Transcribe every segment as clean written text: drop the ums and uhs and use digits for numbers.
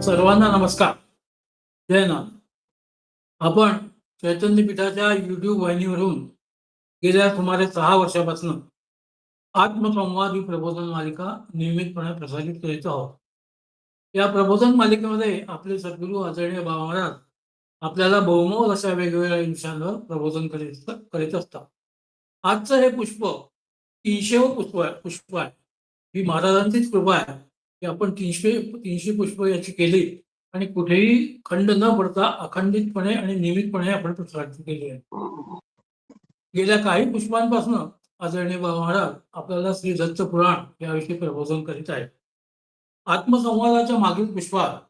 सर्वांना नमस्कार. जयनाथ. आपण चैतन्य पीठाच्या YouTube वाहिनीवरून गेल्या सुमारे 6 वर्षापासून आत्मसंवाद ही प्रबोधन मालिका नियमितपणे प्रसारित करीत आहोत. या प्रबोधन मालिकेमध्ये आपले सद्गुरू आदरणीय बाबा महाराज आपल्याला बहुमोल अशा वेगवेगळ्या विषयांवर प्रबोधन करीत असतात. आजचं हे पुष्प 300वं पुष्प आहे. ही महाराजांचीच कृपा आहे की आपण 300 पुष्प याची केली आणि कुठेही खंड न पडता अखंडितपणे आणि नियमितपणे आपण प्रसारित केली आहे. गेल्या काही पुष्पांपासून आदरणीय बाबा महाराज आपल्याला श्री दत्त पुराण याविषयी प्रबोधन करीत आहेत. आत्मसंवादाच्या मागील पुष्पात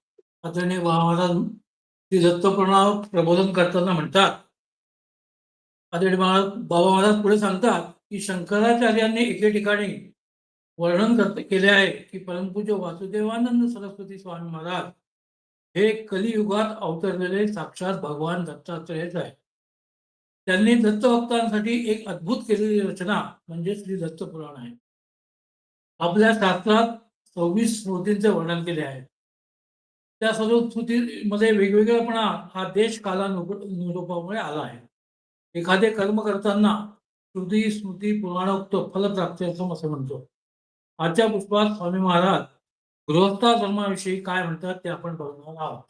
आदरणीय बाबा महाराज श्री दत्त पुराणावर प्रबोधन करताना म्हणतात, आदरणीय बाबा महाराज पुढे सांगतात की शंकराचार्यांनी एके ठिकाणी वर्णन केले आहे की परमपूज्य वासुदेवानंद सरस्वती स्वामी महाराज हे कलियुगात अवतरलेले साक्षात भगवान दत्तात्रेयच आहे. त्यांनी दत्तभक्तांसाठी एक अद्भुत केलेली रचना म्हणजे श्री दत्त पुराण आहे. आपल्या शास्त्रात 26 स्मृतींचे वर्णन केले आहे. त्या सर्व स्मृतीमध्ये वेगवेगळेपणा हा देश कालानुरूपामुळे आला आहे. एखादे कर्म करताना श्रुती स्मृती पुराणोक्त फलप्राप्ती असं म्हणतो. आजच्या पुष्पात स्वामी महाराज गृहस्थाश्रमाविषयी काय म्हणतात ते आपण बघणार आहोत.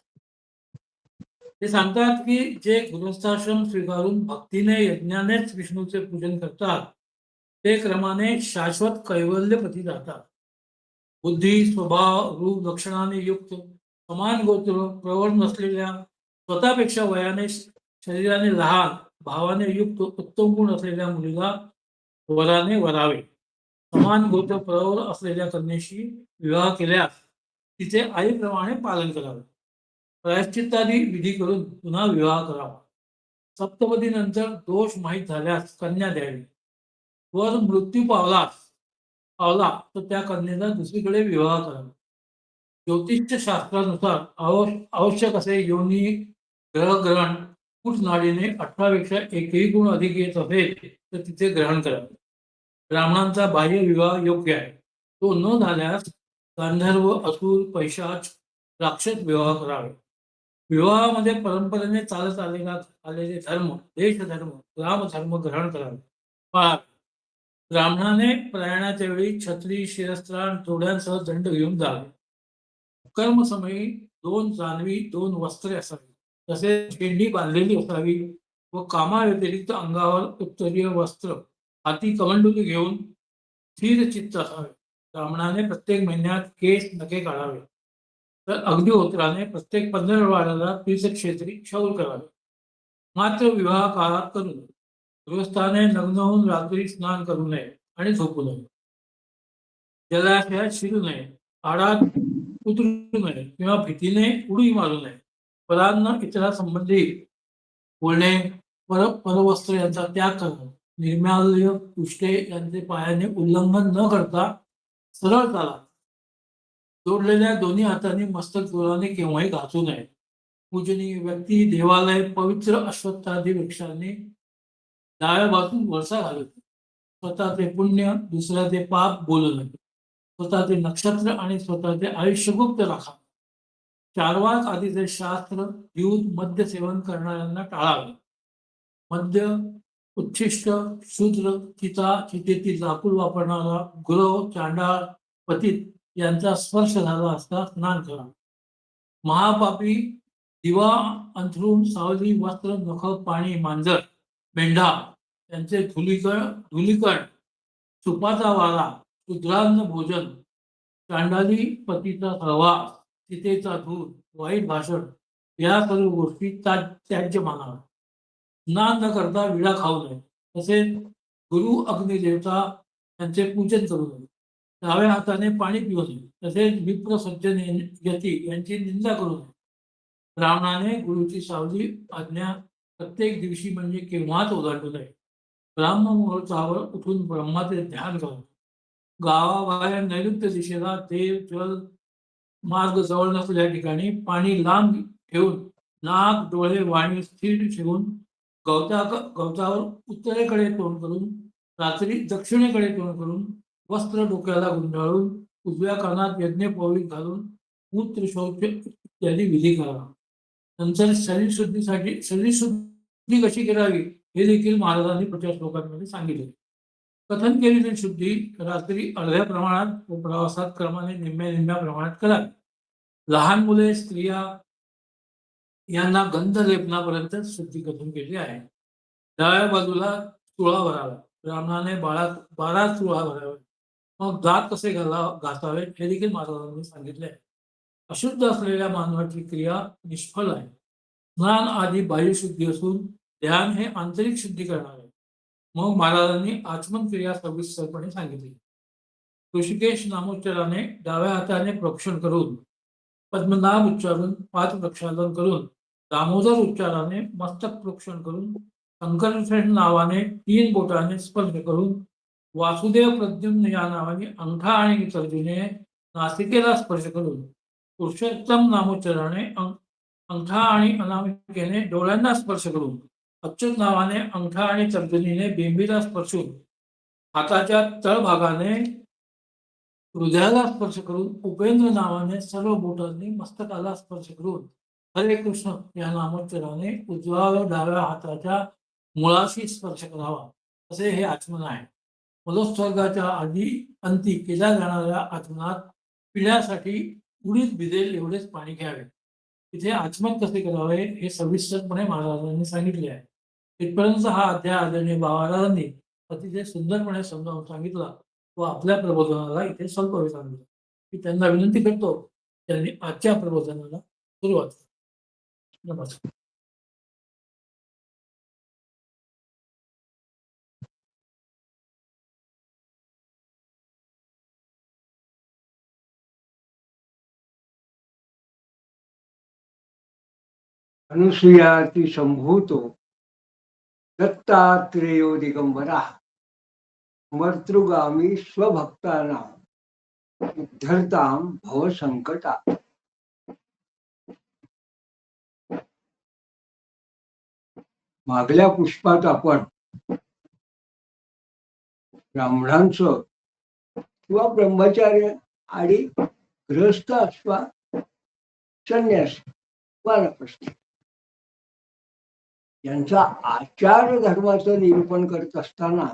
ते सांगतात की जे गृहस्थाश्रम स्वीकारून भक्तीने यज्ञानेच विष्णूचे पूजन करतात ते क्रमाने शाश्वत कैवल्यपती जातात. बुद्धी स्वभाव रूप लक्षणाने युक्त समान गोत्र प्रवण नसलेल्या स्वतःपेक्षा वयाने शरीराने लहान भावाने युक्त उत्तम गुण असलेल्या मुलीला वराने वरावे. समान गोत्र प्रवर असलेल्या कन्येशी विवाह केल्यास तिचे आईप्रमाणे पालन करावे. प्रायश्चित्तादी विधी करून पुन्हा विवाह करावा. सप्तपदीनंतर दोष माहीत झाल्यास कन्या द्यावी. वर मृत्यू पावला तर त्या कन्येला दुसरीकडे विवाह करावा. ज्योतिष शास्त्रानुसार आवश्यक असे योनी ग्रहग्रहण कुठ नाडीने 18 पेक्षा एकही गुण अधिक येत असेल तर तिचे ग्रहण करावे. ब्राह्मणांचा बाह्य विवाह योग्य आहे. तो न झाल्यास गांधर्व असुर पैशाच राक्षस विवाह करावे. विवाहामध्ये परंपरेने चालत आलेले धर्म देशधर्म ग्रामधर्म ग्रहण करावे. ब्राह्मणाने प्रयाणाच्या वेळी छत्री शिरस्त्राण तोड्यांसह दंड घेऊन जावे. कर्मसमयी 2 जानवी 2 वस्त्रे असावी. तसेच शेंडी बांधलेली असावी व कामाव्यतिरिक्त अंगावर उत्तरीय वस्त्र हाती कमंडुली घेऊन स्थिर चित्त असावे. ब्राह्मणाने प्रत्येक महिन्यात केस नखे काढावे. तर अग्निहोत्राने प्रत्येक 15 तीर्थक्षेत्री क्षौर करावे. मात्र विवाह काळात करू नये. गृहस्थाने नग्न होऊन रात्री स्नान करू नये आणि झोपू नये. जलाशयात शिरू नये. आडात उतरू नये किंवा भीतीने उडी मारू नये. परांना इतरा संबंधी बोलणे परवस्त्र यांचा त्याग करणं. निर्माल्य पुष्टे यांचे पायाने उल्लंघन न करता सरळ चाला. जोडलेल्या दोन्ही हातांनी मस्तक जोराने केव्हाही घासू नये. पूजनीय व्यक्ती देवालय पवित्र अश्वत्थादी वृक्षांनी डाव्या बाजून वळसा घालत. स्वतःचे पुण्य दुसऱ्याचे पाप बोलू नये. स्वतःचे नक्षत्र आणि स्वतःचे आयुष्य गुप्त राखा. चारवाक आदीचे शास्त्र दूध मद्य सेवन करणाऱ्यांना टाळावे. मद्य उच्छिष्ट शूद्र चितेतील लाकूड वापरणारा गुरव चांडाळ पतित यांचा स्पर्श झाला असता स्नान करा. महापापी दिवा अंथरूण सावली वस्त्र नख पाणी मांजर मेंढा यांचे धुलीकण सुपाचा वारा शूद्रान्न भोजन चांडाली पतीचा सहवास चितेचा धूर वाईट भाषण या सर्व गोष्टी त्याज्य मानाव्या. स्नान न करता विडा खाऊ नये. तसेच गुरु अग्निदेवता यांचे पूजन करू नये. डाव्या हाताने पाणी पिऊ नये. तसेच विप्र सज्जन यती यांची निंदा करू नये. ब्राह्मणाने गुरुची सावली आज्ञा प्रत्येक दिवशी म्हणजे केव्हाच ओलांडू नये. ब्राह्म मुहूर्तावर उठून ब्रह्माचे ध्यान करावे. गावाबाहेर नैऋत्य दिशेला देव जल मार्ग जवळ नसलेल्या ठिकाणी पाणी लांब ठेवून नाक डोळे वाणी स्थिर ठेवून गवतावर उत्तरेकडे तोंड करून रात्री दक्षिणेकडे तोंड करून वस्त्र डोक्याला गुंडाळून उजव्या कानात यज्ञ पौळी घालून मूत्र शौच इत्यादी विधी करावा. नंतर शरीर शुद्धी कशी करावी हे देखील महाराजांनी पुढच्या श्लोकांमध्ये सांगितले. कथन केलेली शुद्धी रात्री अर्ध्या प्रमाणात व प्रवासात क्रमाने निम्म्या प्रमाणात करावी. लहान मुले, स्त्रिया यांना गंध लेपनापर्यंत शुद्धी कथन केली आहे. डाव्या बाजूला चुळा भरावा. ब्राह्मणाने 12 चुळा भरावे. मग दात कसे घासावे हे देखील महाराजांनी सांगितले आहे. अशुद्ध असलेल्या मानवाची क्रिया निष्फळ आहे. स्नान आधी बाह्यशुद्धी असून ध्यान हे आंतरिक शुद्धी करणार आहे. मग महाराजांनी आचमन क्रिया सविस्तरपणे सांगितली. ऋषिकेश नामोच्चाराने डाव्या हाताने प्रोक्षण करून, पद्मनाभ उच्चारून पाच प्रक्षालन करून, दामोदर उच्चाराने मस्तक प्रोक्षण करून, शंकरशेष नावाने 3 बोटाने स्पर्श करून, वासुदेव प्रद्युम्न या नावाने अंगठा आणि तर्जनीने नासिकेला स्पर्श करून, पुरुषोत्तम नामोच्चाराने अंगठा आणि अनामिकेने डोळ्यांना स्पर्श करून, अच्युत नावाने अंगठा आणि तर्जनीने बेंबीला स्पर्शून, हाताच्या तळभागाने हृदयाला स्पर्श करून, उपेंद्र नावाने सर्व बोटांनी मस्तकाला स्पर्श करून, हरे कृष्ण या नामोच्चाराने उजव्या व डाव्या हाताच्या मुळाशी स्पर्श करावा. असे हे आचमन आहे. मलोत्सर्गाच्या आधी अंती केल्या जाणाऱ्या आचमनात पिण्यासाठी उडीद भिजेल एवढेच पाणी घ्यावे. इथे आचमन कसे करावे हे सविस्तरपणे महाराजांनी सांगितले आहे. इथपर्यंत हा अध्याय आदरणीय महाराजांनी अतिशय सुंदरपणे समजावून सांगितला व आपल्या प्रबोधनाला इथे स्वल्प वेळ सांगितलं. मी त्यांना विनंती करतो त्यांनी आजच्या प्रबोधनाला सुरुवात. नमस्कार. अनुसूयाति संभूतो दत्तात्रेयो दिगंबरा मर्तृगामी स्वभक्तानां उद्धरतां भव संकटा. मागल्या पुष्पात आपण ब्राह्मणांचं किंवा ब्रह्मचार्य आणि गृहस्थ अथवा संन्यास वानप्रस्थ यांचा आचार धर्माचं निरूपण करत असताना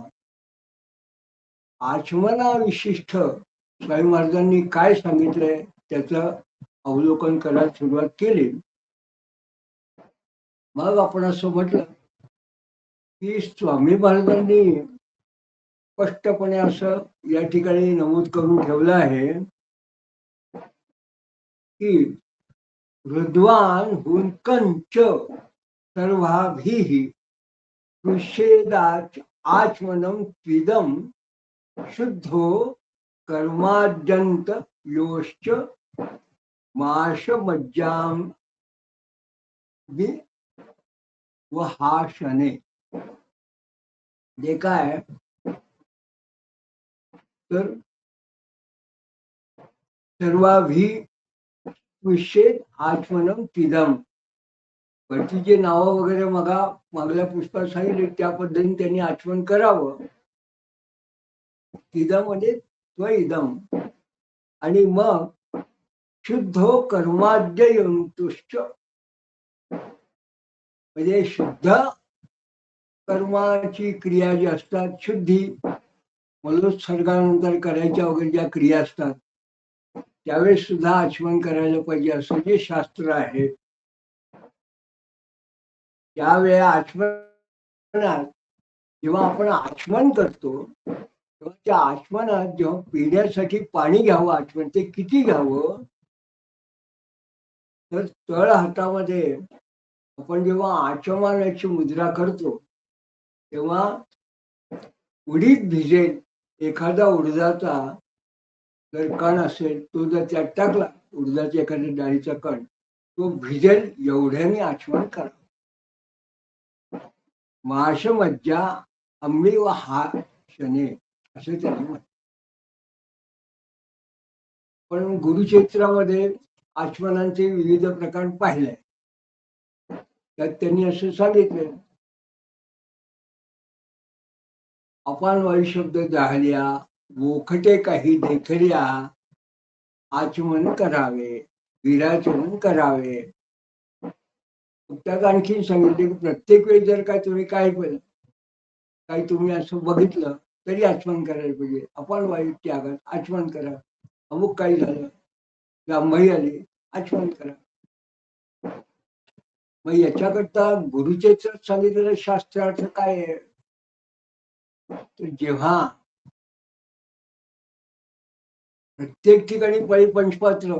आचमना विशिष्ट स्वामी महाराजांनी काय सांगितलंय त्याचं अवलोकन करायला सुरुवात केली. मग आपण असं म्हटलं की स्वामी महाराजांनी स्पष्टपणे असं या ठिकाणी नमूद करून ठेवलं आहे की हृद्वान हुंकंच सर्वाभिः कृष्येदाच आचमनं त्विदं शुद्धो कर्माद्यंत योश्च माशमज्जां विवहाशने. जे काय तर सर्वाभिः कृष्येद आचमनं त्विदं, वरती जे नावं वगैरे मागल्या पुष्पात सांगितले त्या पद्धतीने त्यांनी आचमन करावं. तिदम म्हणजे त्वइदम. आणि मग शुद्धो कर्माद्ययंतुश्च, म्हणजे शुद्ध कर्माची क्रिया जी असतात, शुद्धी मलोत्सर्गानंतर करायच्या वगैरे ज्या क्रिया असतात त्यावेळेस सुद्धा आचमन करायला पाहिजे असं जे शास्त्र आहे. त्यावेळेला आचमनात जेव्हा आपण आचमन करतो तेव्हा त्या आचमनात जेव्हा पिण्यासाठी पाणी घ्यावं, आचमन ते किती घ्यावं तर तळ हातामध्ये आपण जेव्हा आचमनाची मुद्रा करतो तेव्हा उडीद भिजेल एखादा उडदाचा जर कण असेल तो जर त्यात टाकला, उडदाच्या एखाद्या डाळीचा कण, तो भिजेल एवढ्याने आचमन करा. माशमज्जा अंबी व हाशने असे त्यांनी म्हटलं. पण गुरुचरित्रामध्ये आचमनांचे विविध प्रकार पाहिले. त्यात त्यांनी असं सांगितलं, अपान वायू शब्द जाहल्या, मोखटे काही देखल्या आचमन करावे. वीराचरण करावे. त्यात आणखी सांगितले की प्रत्येक वेळी जर काय तुम्ही काय केलं, काही तुम्ही असं बघितलं तरी आचमन करायला पाहिजे. आपण वाईट त्यागात आचमन करा. अमुक काही झालं, जांभई आली, आचमन करा. मग याच्याकरता गुरुचेच सांगितलेलं शास्त्रार्थ काय आहे? तर जेव्हा प्रत्येक ठिकाणी पळी पंचपात्र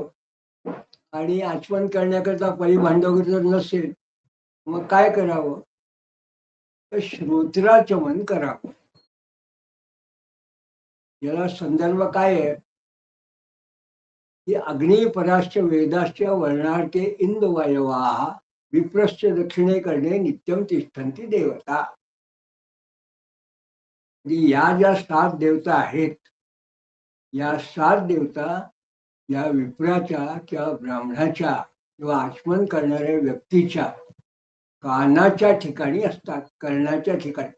आणि आचमन करण्याकरता पळी भांडवगैरे जर नसेल, मग काय करावं? तर श्रोत्राचमन करावं. याला संदर्भ काय आहे की अग्नी पराश्च वेदाश्च वर्णार्के इंदवायवाः विप्रश्च दक्षिणे करणे नित्यम तिष्ठन्ति देवता. या ज्या 7 देवता आहेत, या 7 देवता या विप्राच्या किंवा ब्राह्मणाच्या किंवा आचमन करणाऱ्या व्यक्तीच्या कानाच्या ठिकाणी असतात, कर्णाच्या ठिकाणी.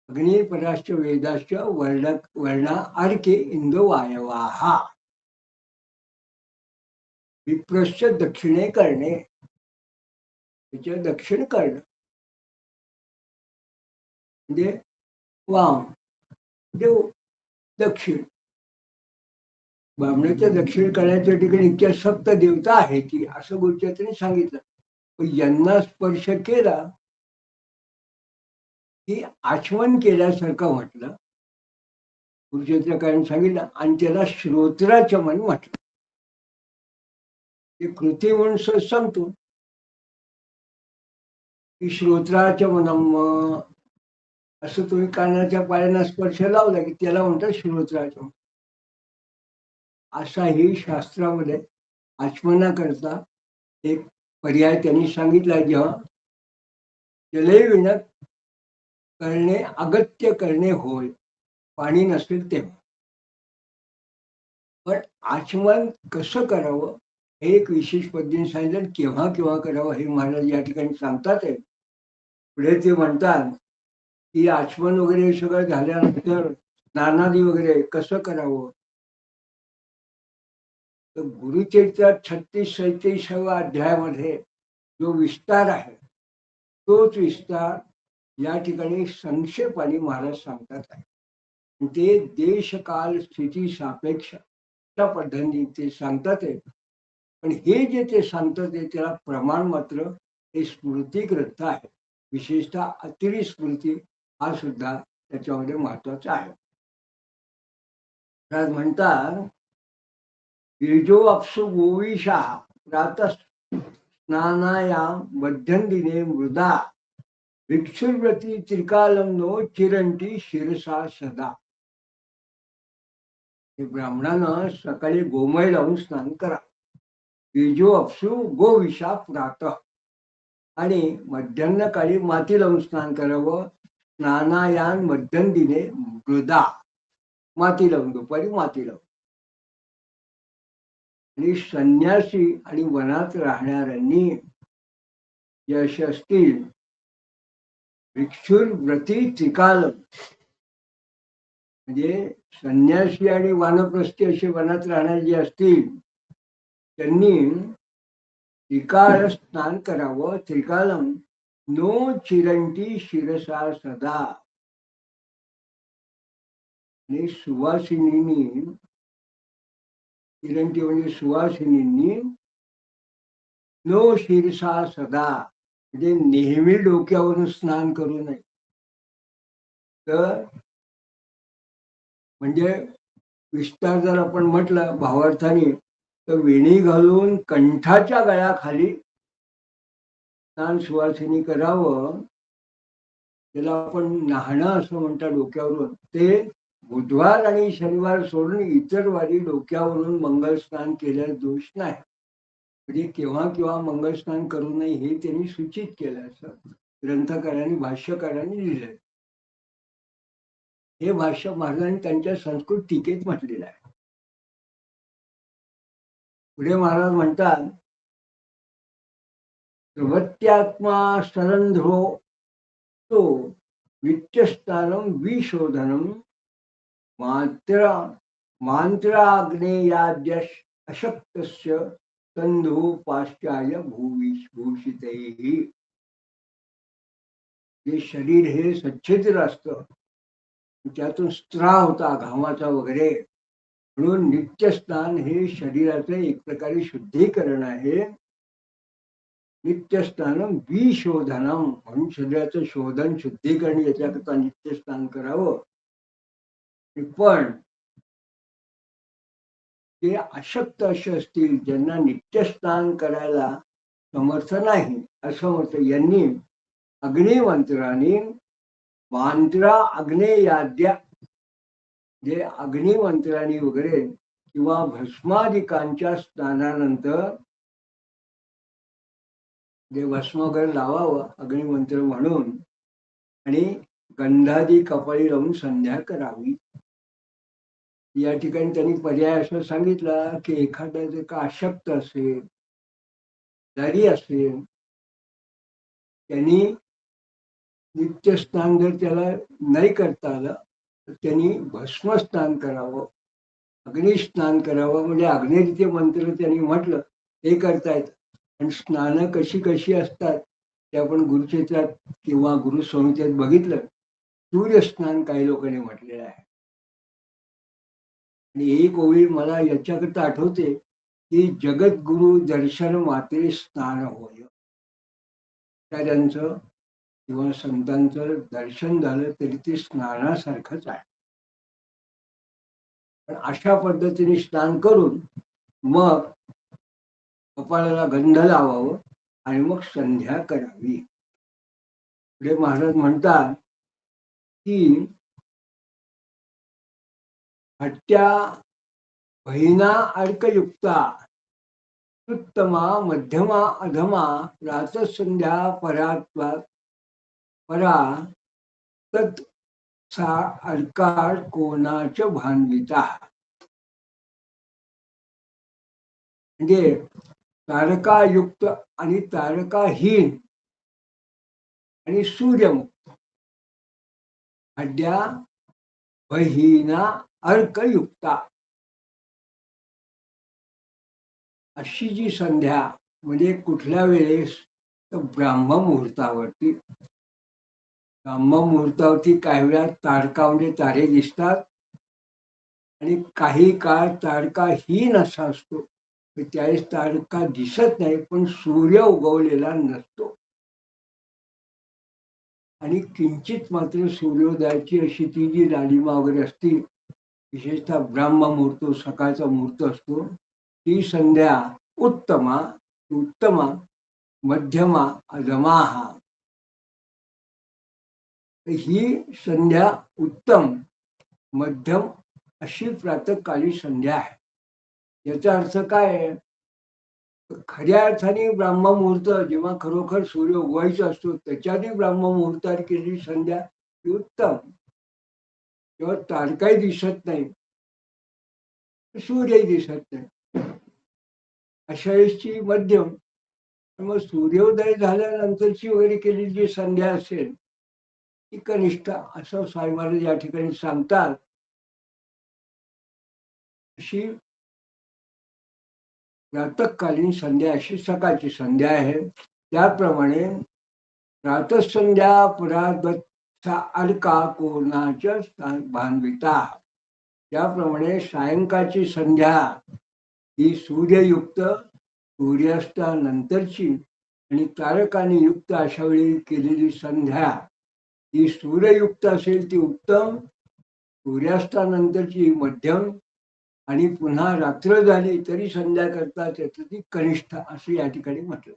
अग्नी पराश्च वेदाश्च वर्णा अर्के इंदवायवाः विप्रश्च दक्षिणे करणे, त्याच्या दक्षिण करणं म्हणजे वाम देव दक्षिण. ब्राह्मणाच्या दक्षिण करण्याच्या ठिकाणी इतक्या सप्त देवता आहे ती, असं गुरुचरित्राने सांगितलं. पण यांना स्पर्श केला की आचमन केल्यासारखं म्हटलं, गुरुचरित्रकारांनी सांगितलं, आणि त्याला श्रोत्राचमन म्हटलं. ते कृती म्हणून सांगतो की श्रोत्राचमनम, असं तुम्ही कानाच्या पायांना स्पर्श लावला की त्याला म्हणतात श्रोत्राचमन. असाही शास्त्रामध्ये आचमनाकरता एक पर्याय त्यांनी सांगितला. जेव्हा जलविण करणे अगत्य करणे होय, पाणी नसेल तेव्हा. पण आचमन कसं करावं हे एक विशेष पद्धतीने सांगितलं. केव्हा केव्हा करावं हे महाराज या ठिकाणी सांगतात आहे. पुढे ते म्हणतात की आचमन वगैरे सगळं झाल्यानंतर स्नानादी वगैरे कसं करावं. तर गुरुचरित्रात 36-47व्या अध्यायामध्ये जो विस्तार आहे, तोच विस्तार या ठिकाणी संक्षेपाने महाराज सांगतात आहे. ते देशकाल स्थिती सापेक्ष त्या पद्धतीने ते सांगतात आहे. पण हे जे ते सांगतात ते त्याला प्रमाण मात्र हे स्मृती ग्रंथ आहे. विशेषतः अतिरी स्मृती हा सुद्धा त्याच्यामध्ये महत्वाचा आहे. महाराज म्हणतात बीजो अपसु गोविषा प्रातः स्नानायाम मध्यंदिने मृदा भिक्षुर्व्रती त्रिकालंनो चिरंटी शिरसा सदा. हे ब्राह्मणानं सकाळी गोमय लावून स्नान करा. बीजो अपसु गोविषा प्रातः, आणि मध्यान्हकाळी माती लावून स्नान करावं. स्नानायान मध्यंदिने मृदा, माती लावून, दुपारी माती लावून. आणि संन्यासी आणि वनात राहणाऱ्यांनी यश असतील भिक्षुर्व्रती त्रिकाल, म्हणजे संन्यासी आणि वानप्रस्थी असे वनात राहणारे जे असतील त्यांनी त्रिकाळ स्नान करावं. त्रिकालम नो चिरंटी शिरसा सदा, आणि सुवासिनींनी, चिरंटी म्हणजे सुवासिनींनी, नो शिरसा सदा म्हणजे नेहमी डोक्यावरून स्नान करू नये. तर म्हणजे विस्तार जर आपण म्हटलं भावार्थाने, तर वेणी घालून कंठाच्या गळ्याखाली स्नान सुवासिनी करावं. त्याला आपण न्हाणं असं म्हणतात डोक्यावरून. ते बुधवार आणि शनिवार सोडून इतर वारी डोक्यावरून मंगल स्नान केल्यास दोष नाही. म्हणजे केव्हा केव्हा मंगल स्नान करू नये हे त्यांनी सूचित केलं, असं ग्रंथकारांनी भाष्यकारांनी लिहिलंय. हे भाष्य महाराजांनी त्यांच्या संस्कृत टीकेत म्हटलेलं आहे. पुढे महाराज म्हणतात प्रवत्यात्मा सरंध्रो तो वित्यस्तानम विशोधनम मात्र मांत्राग्नेयाद्य अशक्तस्य संधू पाश्चाय भूषितैः. जे शरीर हे सच्छिद्र असतं, त्यातून स्त्राव होता घामाचा वगैरे, म्हणून नित्यस्नान हे शरीराचं एक प्रकारे शुद्धीकरण आहे. नित्यस्नानम विशोधनम, म्हणून शरीराचं शोधन शुद्धीकरण याच्याकरता नित्यस्नान करावं. पण जे अशक्त असे असतील, ज्यांना नित्यस्नान करायला समर्थ नाही, असमर्थ, यांनी अग्निमंत्राने मांत्रा अग्नेयाद्या, जे अग्निमंत्राने वगैरे किंवा भस्मादिकांच्या स्नानानंतर जे भस्म वगैरे लावावं अग्निमंत्र म्हणून, आणि गंधादी कपाळी लावून संध्या करावी. या ठिकाणी त्यांनी पर्याय असं सांगितला की एखादा जर का अशक्त असेल, जरी असेल, त्यांनी नित्यस्नान जर त्याला नाही करता आलं तर त्यांनी भस्मस्नान करावं, अग्निस्नान करावं. म्हणजे अग्निचे मंत्र त्यांनी म्हटलं ते करतायत. आणि स्नानं कशी कशी असतात ते आपण गुरुचरित्रात किंवा गुरुसंहितेत बघितलं. सूर्यस्नान काही लोकांनी म्हटलेलं आहे. आणि एक ओळी मला याच्याकरता आठवते की जगद्गुरु दर्शन मात्रे स्नान होय. त्यांचं किंवा संतांचं दर्शन झालं तरी ते स्नानासारखंच आहे. पण अशा पद्धतीने स्नान करून मग कपाळाला गंध लावावं आणि मग संध्या करावी. पुढे महाराज म्हणतात की हट्ट्या बहिना अर्कयुक्ता उत्तमा मध्यमा अधमा प्रातःसंध्या परात्वा परा तत् सा अर्कार कोणाच भान्विता. म्हणजे तारकायुक्त आणि तारकाहीन आणि सूर्यमुक्त, हड्या बहिना अर्कयुक्ता, अशी जी संध्या म्हणजे कुठल्या वेळेस तर ब्राह्ममुहूर्तावरती. ब्राह्ममुहूर्तावरती काही वेळा तारका म्हणजे तारे दिसतात आणि काही काळ तारकाहीन असा असतो. त्यावेळेस तारका दिसत नाही पण सूर्य उगवलेला नसतो. आणि किंचित मात्र सूर्योदयाची अशी ती जी लालिमा वगैरे असती, विशेषतः ब्राह्ममुहूर्त सकाळचा मुहूर्त असतो, ती संध्या उत्तमा उत्तमा मध्यमा अधमाहा, ही संध्या उत्तम मध्यम अशी प्रातःकाली संध्या आहे. याचा अर्थ काय आहे? खऱ्या अर्थाने ब्राह्ममुहूर्त जेव्हा खरोखर सूर्य उगवायचा असतो त्याच्याआधी ब्राह्ममुहूर्तावर केलेली संध्या ही उत्तम. तेव्हा तारकाही दिसत नाही, सूर्यही दिसत नाही, अशा वेळेसची मध्यम. मग सूर्योदय झाल्यानंतरची वगैरे केलेली जी संध्या असेल ती कनिष्ठ, असं स्वामी महाराज या ठिकाणी सांगतात. अशी प्रातःकालीन संध्या अशी सकाळची संध्या आहे. त्याप्रमाणे प्रातःसंध्या परादत्ता अलका कोणाच्या भान्विता, त्याप्रमाणे सायंकाळची संध्या ही सूर्ययुक्त, सूर्यास्तानंतरची आणि तारकांनी युक्त अशा वेळी केलेली संध्या ही सूर्ययुक्त असेल ती उत्तम, सूर्यास्तानंतरची मध्यम, आणि पुन्हा रात्र झाली तरी संध्या करता त्याची ती कनिष्ठ, असं या ठिकाणी म्हटलं.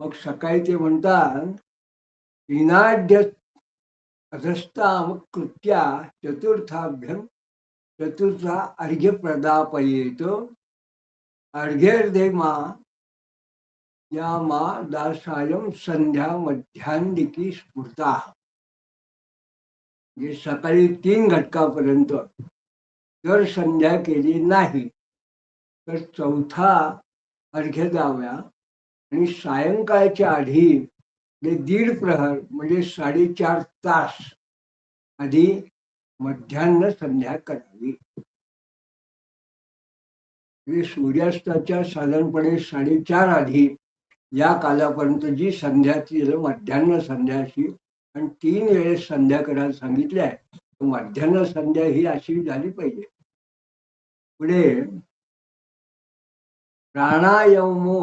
मग सकाळी ते म्हणतात विनाढ्य अधस्ताम कृत्या चतुर्थाभ्यम चतुर्था अर्घ्य प्रदापयेत अर्घ्यर्धे मा या मा दासायम संध्या मध्यान्निकी स्फुरता. म्हणजे सकाळी 3 घटकापर्यंत जर संध्या केली नाही तर चौथा अर्घ्य द्याव्या आणि सायंकाळच्या आधी म्हणजे 1.5 प्रहर म्हणजे 4.5 तास आधी मध्यान्ह संध्या करावी. म्हणजे सूर्यास्ताच्या साधारणपणे 4:30 आधी या कालापर्यंत जी संध्या तिला मध्यान्ह संध्या अशी, आणि 3 वेळेस संध्या करायला सांगितली आहे. मध्यान्ह संध्या ही अशी झाली पाहिजे. पुढे प्राणायामो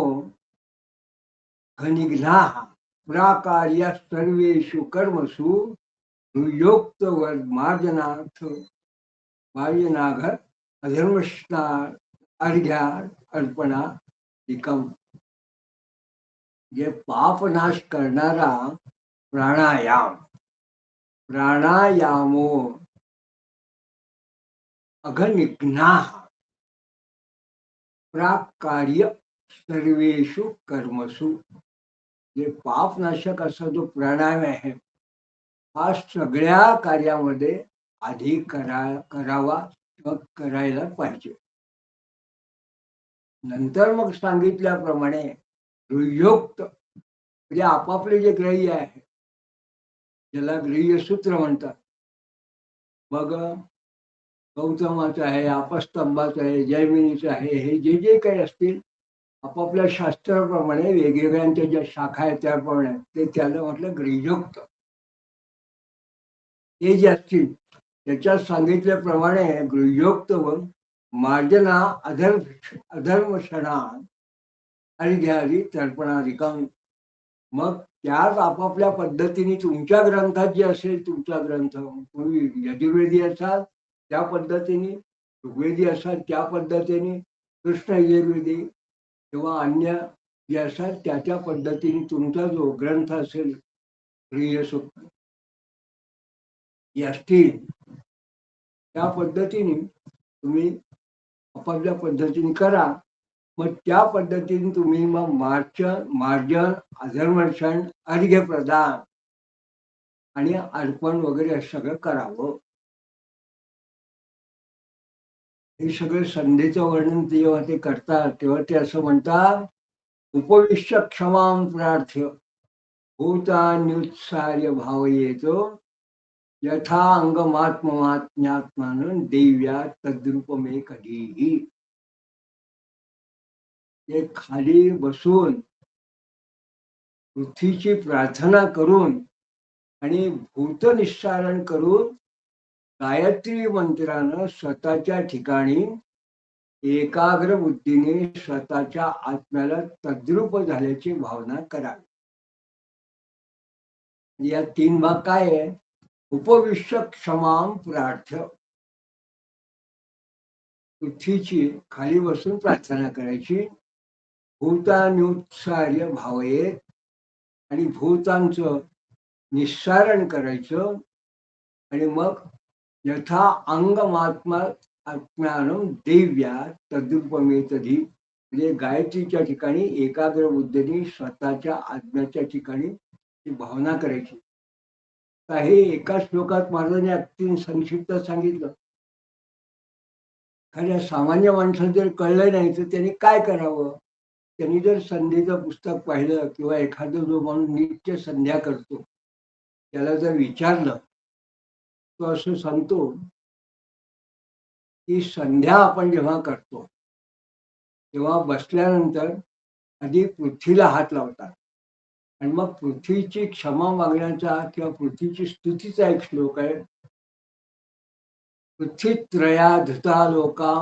घनिघ्नाः प्राकार्य सर्वेषु कर्मसु योक्त मार्जनार्थ मार्जनाघर अधर्मस्ना अर्घ्या अर्पणा निकम. जे पापनाश करणारा प्राणायाम, प्राणायामो अघनिघ्नाः प्राकार्य सर्वेषु कर्मसु. जे पापनाशक असा जो प्राणायाम आहे हा सगळ्या कार्यामध्ये आधी करावा किंवा करायला पाहिजे. नंतर मग सांगितल्याप्रमाणे गृह्योक्त म्हणजे आपापले जे ग्रह्य आहे ज्याला गृह्य सूत्र म्हणतात, मग गौतमाचं आहे, आपस्तंभाचं आहे, जैमिनीचं आहे, हे जे जे काही असतील आपापल्या शास्त्राप्रमाणे वेगवेगळ्यांच्या ज्या शाखा आहेत त्याप्रमाणे ते त्याला म्हटलं गृह्योक्त. हे जे असतील त्याच्यात सांगितल्याप्रमाणे गृह्योक्त व मार्जना अधर्मक्षणा अर्घ्यादी तर्पणाधिकम. मग त्याच आपापल्या पद्धतीने तुमच्या ग्रंथात जे असेल, तुमचा ग्रंथ तुम्ही यजुर्वेदी असाल त्या पद्धतीने, ऋग्वेदी असाल त्या पद्धतीने, कृष्ण यजुर्वेदी किंवा अन्य जे असाल त्या पद्धतीने तुमचा जो ग्रंथ असेल प्रिय सूक्त असतील त्या पद्धतीने तुम्ही आपापल्या पद्धतीने करा. मग त्या पद्धतीने तुम्ही मग मार्जन अधर्मक्षण अर्घ्य प्रदान आणि अर्पण वगैरे सगळं करावं. हे सगळं संधीचं वर्णन जेव्हा ते करतात तेव्हा ते असं म्हणतात, उपविश्य क्षमां प्रार्थ्य भूतान्युत्सार्य भाव येतो यथा अंगमात्ममात्म्यात्मान देव्या तद्रूपमे कधीही. ते खाली बसून पृथ्वीची प्रार्थना करून आणि भूतनिस्सारण करून गायत्री मंत्रानं स्वतःच्या ठिकाणी एकाग्र बुद्धीने स्वतःच्या आत्म्याला तद्रूप झाल्याची भावना करावी. या 3 भाग काय आहे? उपविश्य क्षमां प्रार्थ्य, पृथ्वीची खाली बसून प्रार्थना करायची. भूतानुत्सार्य भावयेत, आणि भूतांचं निस्सारण करायचं. आणि मग यथा अंगमात्मा आत्म्यानं देव्या तद्रूपमे तधी, म्हणजे गायत्रीच्या ठिकाणी एकाग्र बुद्धीने स्वतःच्या आत्म्याच्या ठिकाणी ती भावना करायची. हे एका श्लोकात महाराजांनी अगदी संक्षिप्त सांगितलं. एखाद्या सामान्य माणसाला जर कळलं नाही तर त्यांनी काय करावं? त्यांनी जर संधीचं पुस्तक पाहिलं किंवा एखादा जो माणूस नित्य संध्या करतो त्याला जर विचारलं तो असं सांगतो की संध्या आपण जेव्हा करतो तेव्हा बसल्यानंतर आधी पृथ्वीला हात लावतात आणि मग पृथ्वीची क्षमा मागण्याचा किंवा पृथ्वीची स्तुतीचा एक श्लोक आहे. पृथ्वीत्रया धृता लोका,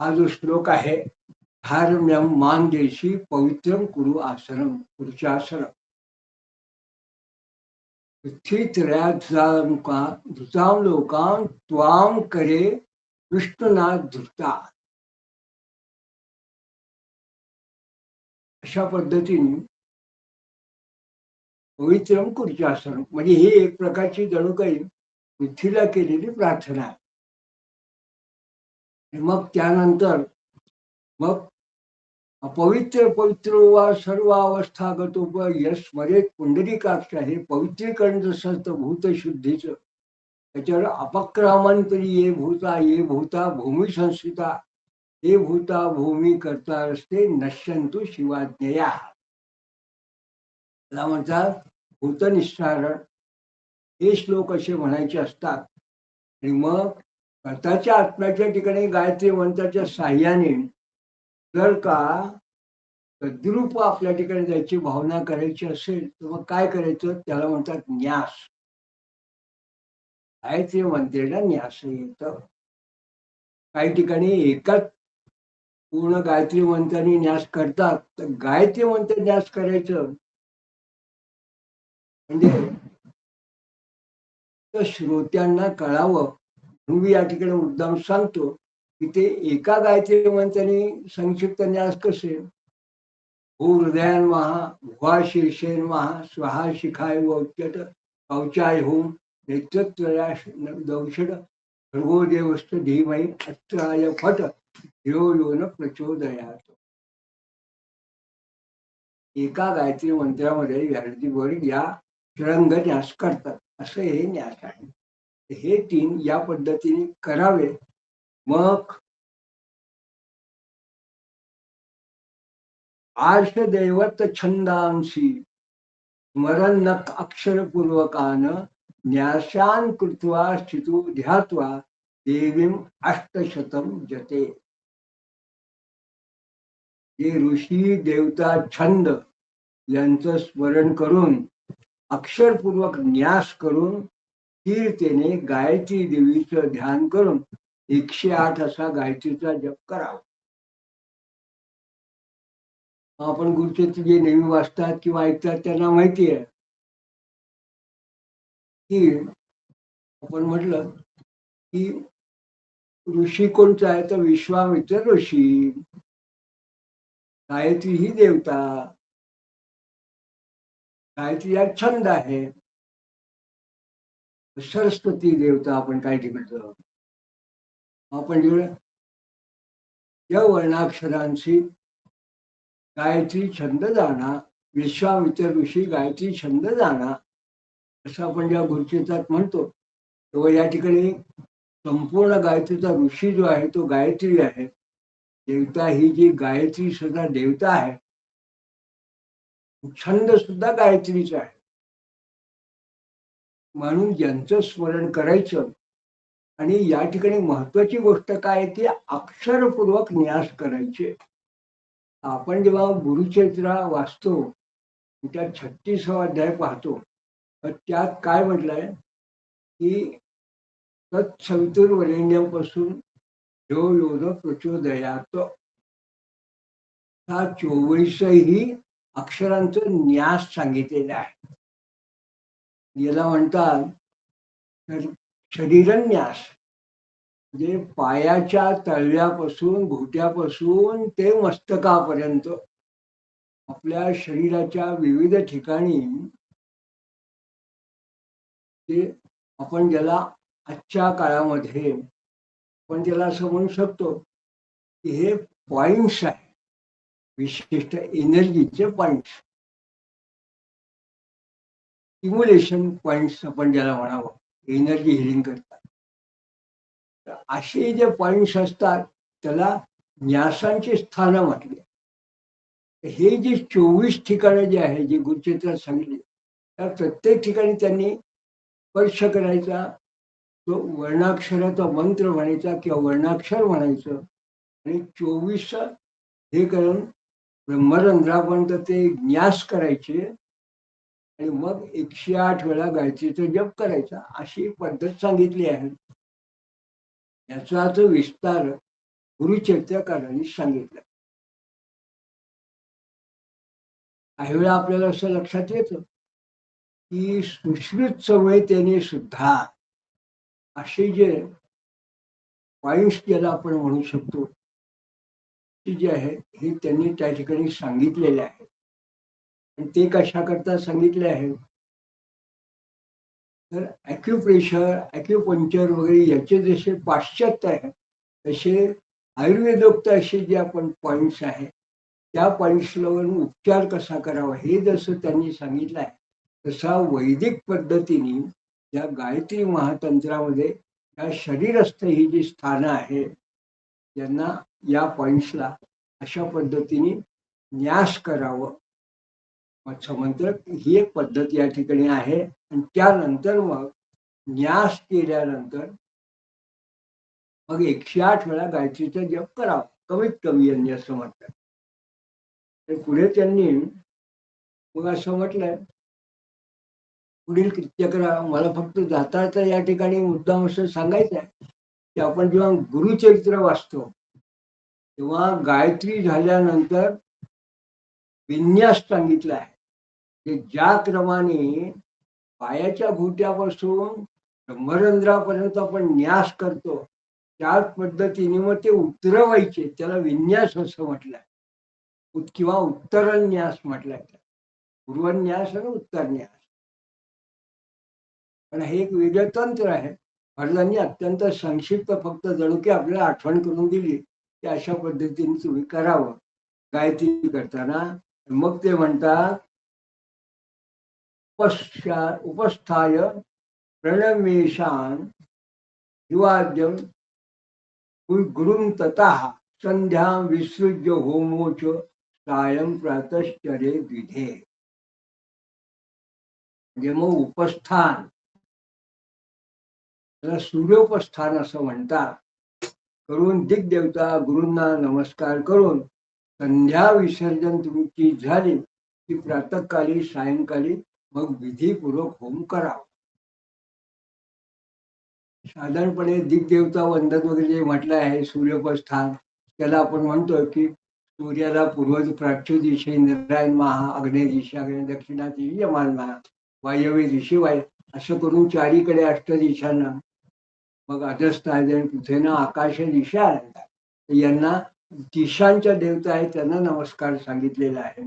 हा जो श्लोक आहे, धार्म्यम मान देशी पवित्रम कुरु आसनम, पुरुषासनम. पृथ्वीत्रया धृताम लोकां त्वाम करे विष्णुना धृता. अशा पद्धतीने पवित्रम कुरुचासनम म्हणजे ही एक प्रकारची जणू काही पृथ्वीला केलेली प्रार्थना आहे. मग त्यानंतर मग अपवित्र पवित्र वा सर्व अवस्थागतो यश स्मरेत पुंडलिकाक्ष, हे पवित्रीकरण जसं असतं भूतशुद्धीचं, त्याच्यावर अपक्रामांतरी ये भूता ये भूता भूमी संस्थिता, हे भूता भूमी करता असते नश्यंतु शिवाज्ञया. त्याला म्हणतात भूतनिस्सारण. हे श्लोक असे म्हणायचे असतात. आणि मग स्वतःच्या आत्म्याच्या ठिकाणी गायत्री मंत्राच्या साह्याने जर का तद्रूप आपल्या ठिकाणी जायची भावना करायची असेल तर मग काय करायचं, त्याला म्हणतात न्यास. गायत्री मंत्रेला न्यास येतं. काही ठिकाणी एकाच पूर्ण गायत्री मंत्राने न्यास करतात, तर गायत्री मंत्र न्यास करायचं म्हणजे तर श्रोत्यांना कळावं म्हणून मी या ठिकाणी मुद्दाम सांगतो की ते एका गायत्री मंत्राने संक्षिप्त न्यास कसे. भू हृदयान महा भुवा शीर्षेन महा स्वाहा शिखाय वौच्यत कौचाय होम नेतृत्वया दौषड भृगो देवस्त धीमहि अस्त्राय फट धियो यो न प्रचोदयात. एका गायत्री मंत्रामध्ये व्यारतीवर या षडंग न्यास करतात. असं हे न्यास आहे. हे 3 या पद्धतीने करावे. मग आर्ष दैवत छंदांशी स्मरण अक्षरपूर्वकान न्यासान् कृत्वा स्थितो ध्यात्वा देवीम अष्टशतम जते. जे ऋषी देवता छंद यांचं स्मरण करून अक्षरपूर्वक न्यास करून कीर्तेने गायत्री देवीचं ध्यान करून 108 असा गायत्रीचा जप करावा. आपण गुरुचरित्र जे नेहमी वाचतात किंवा ऐकतात त्यांना माहिती आहे की आपण म्हटलं की ऋषी कोणचा आहे तर विश्वामित्र ऋषी. गायत्री ही देवता. गायत्री हा छंद आहे. सरस्वती देवता आपण काय ठिकाणचं आपण या वर्णाक्षरांशी गायत्री छंद जाणा. विश्वामित्र ऋषी गायत्री छंद जाणा असं आपण जेव्हा गुरुचरित्रात म्हणतो तेव्हा या ठिकाणी संपूर्ण गायत्रीचा ऋषी जो आहे तो गायत्री आहे. देवता ही जी गायत्री सुद्धा देवता आहे. छंद सुद्धा गायत्रीचा आहे. म्हणून ज्यांचं स्मरण करायचं. आणि या ठिकाणी महत्वाची गोष्ट काय आहे की अक्षरपूर्वक न्यास करायचे. आपण जेव्हा गुरुचरित्र वाचतो त्यात 36वा अध्याय पाहतो तर त्यात काय म्हटलंय की तत्सवितुर्वरेण्यपासून ह्यो योन प्रचोदयात. हा 24ही अक्षरांचं न्यास सांगितलेला आहे. याला म्हणतात तर शरीरन्यास. म्हणजे पायाच्या तळव्यापासून घोट्यापासून ते मस्तकापर्यंत आपल्या शरीराच्या विविध ठिकाणी ते आपण ज्याला आजच्या काळामध्ये आपण त्याला असं म्हणू शकतो की हे पॉइंट्स आहे. विशिष्ट एनर्जीचे पॉइंट्स, स्टिम्युलेशन पॉइंट्स आपण ज्याला म्हणावं, एनर्जी हिलिंग करतात. असे जे पॉइंट्स असतात त्याला न्यासांची स्थानं म्हटली. हे जे 24 ठिकाणं जे आहे जे गुरुचरित्रात सांगितले त्या प्रत्येक ठिकाणी त्यांनी स्पर्श करायचा. तो वर्णाक्षराचा मंत्र म्हणायचा किंवा वर्णाक्षर म्हणायचं आणि 24 हे करून ब्रह्मरंध्रापर्यंत ते न्यास करायचे आणि मग 108 वेळा गायत्रीचा जप करायचा. अशी पद्धत सांगितली आहे. याचा तो विस्तार गुरुचरित्रकारांनी सांगितला. काही वेळा आपल्याला असं लक्षात येतं की सुश्रुत संहितेने सुद्धा असे जे पॉइंट्स ज्याला आपण म्हणू शकतो जे आहे हे त्यांनी त्या ठिकाणी सांगितलेले आहे. आणि ते कशा करता सांगितले आहे तर ॲक्युप्रेशर ॲक्युपंक्चर वगैरे याचे जसे पाश्चात्य आहे तसे आयुर्वेदोक्त असे जे आपण पॉइंट्स आहे त्या पॉइंट्सवर उपचार कसा करावा हे जसं त्यांनी सांगितलं आहे तसा वैदिक पद्धतीने या गायत्री महातंत्रामध्ये या शरीरस्थ ही जी स्थानं आहे यांना या पॉइंट्सला अशा पद्धतीने न्यास करावं मत्स्यमंत्र ही एक पद्धत या ठिकाणी आहे. आणि त्यानंतर मग न्यास केल्यानंतर मग 108 वेळा गायत्रीचा जप करावा, कमीत कमी यांनी असं म्हटलं. तर पुढे त्यांनी मग असं म्हटलंय, पुढील कृत्य करा. मला फक्त जाता जाता या ठिकाणी मुद्दाम असं सांगायचं आहे की आपण जेव्हा गुरुचरित्र वाचतो तेव्हा गायत्री झाल्यानंतर विन्यास सांगितला आहे, की ज्या क्रमाने पायाच्या घोट्यापासून ब्रह्मरंध्रापर्यंत आपण न्यास करतो त्याच पद्धतीने मग ते उतरवायचे, त्याला विन्यास असं म्हटलंय. किंवा उत्तरन्यास म्हटलंय. पूर्वन्यास आणि उत्तरन्यास. पण हे एक वेगळं तंत्र आहे. महाराजांनी अत्यंत संक्षिप्त फक्त जणू की आपल्याला आठवण करून दिली की अशा पद्धतीने तुम्ही करावं गायत्री करताना. मग ते म्हणतात, उपस्थाय प्रणमेशान युवाद्यम गुरुं ततः संध्या विसृज्य होमोच सायं प्रातश्चरे विधे. म्हणजे मग उपस्थान, त्याला सूर्योपस्थान असं म्हणतात, करून दिग्देवता गुरूंना नमस्कार करून संध्या विसर्जन तुमची झाली की प्रातःकाली सायंकाली मग विधीपूर्वक होम करावा. साधारणपणे दिग्देवता वंदन वगैरे जे म्हटलं आहे सूर्योपस्थान, त्याला आपण म्हणतो की सूर्याला पूर्व प्राच्य दिशे इंद्रायण महा, अग्नेय दिशा दक्षिणा दिशी यमान महा, वायव्य दिशी वाय, असं करून चारीकडे अष्टदिशांना मग अधस्थान पृथ्वीनं आकाश दिशा यांना दिशांच्या देवता आहेत त्यांना नमस्कार सांगितलेला आहे.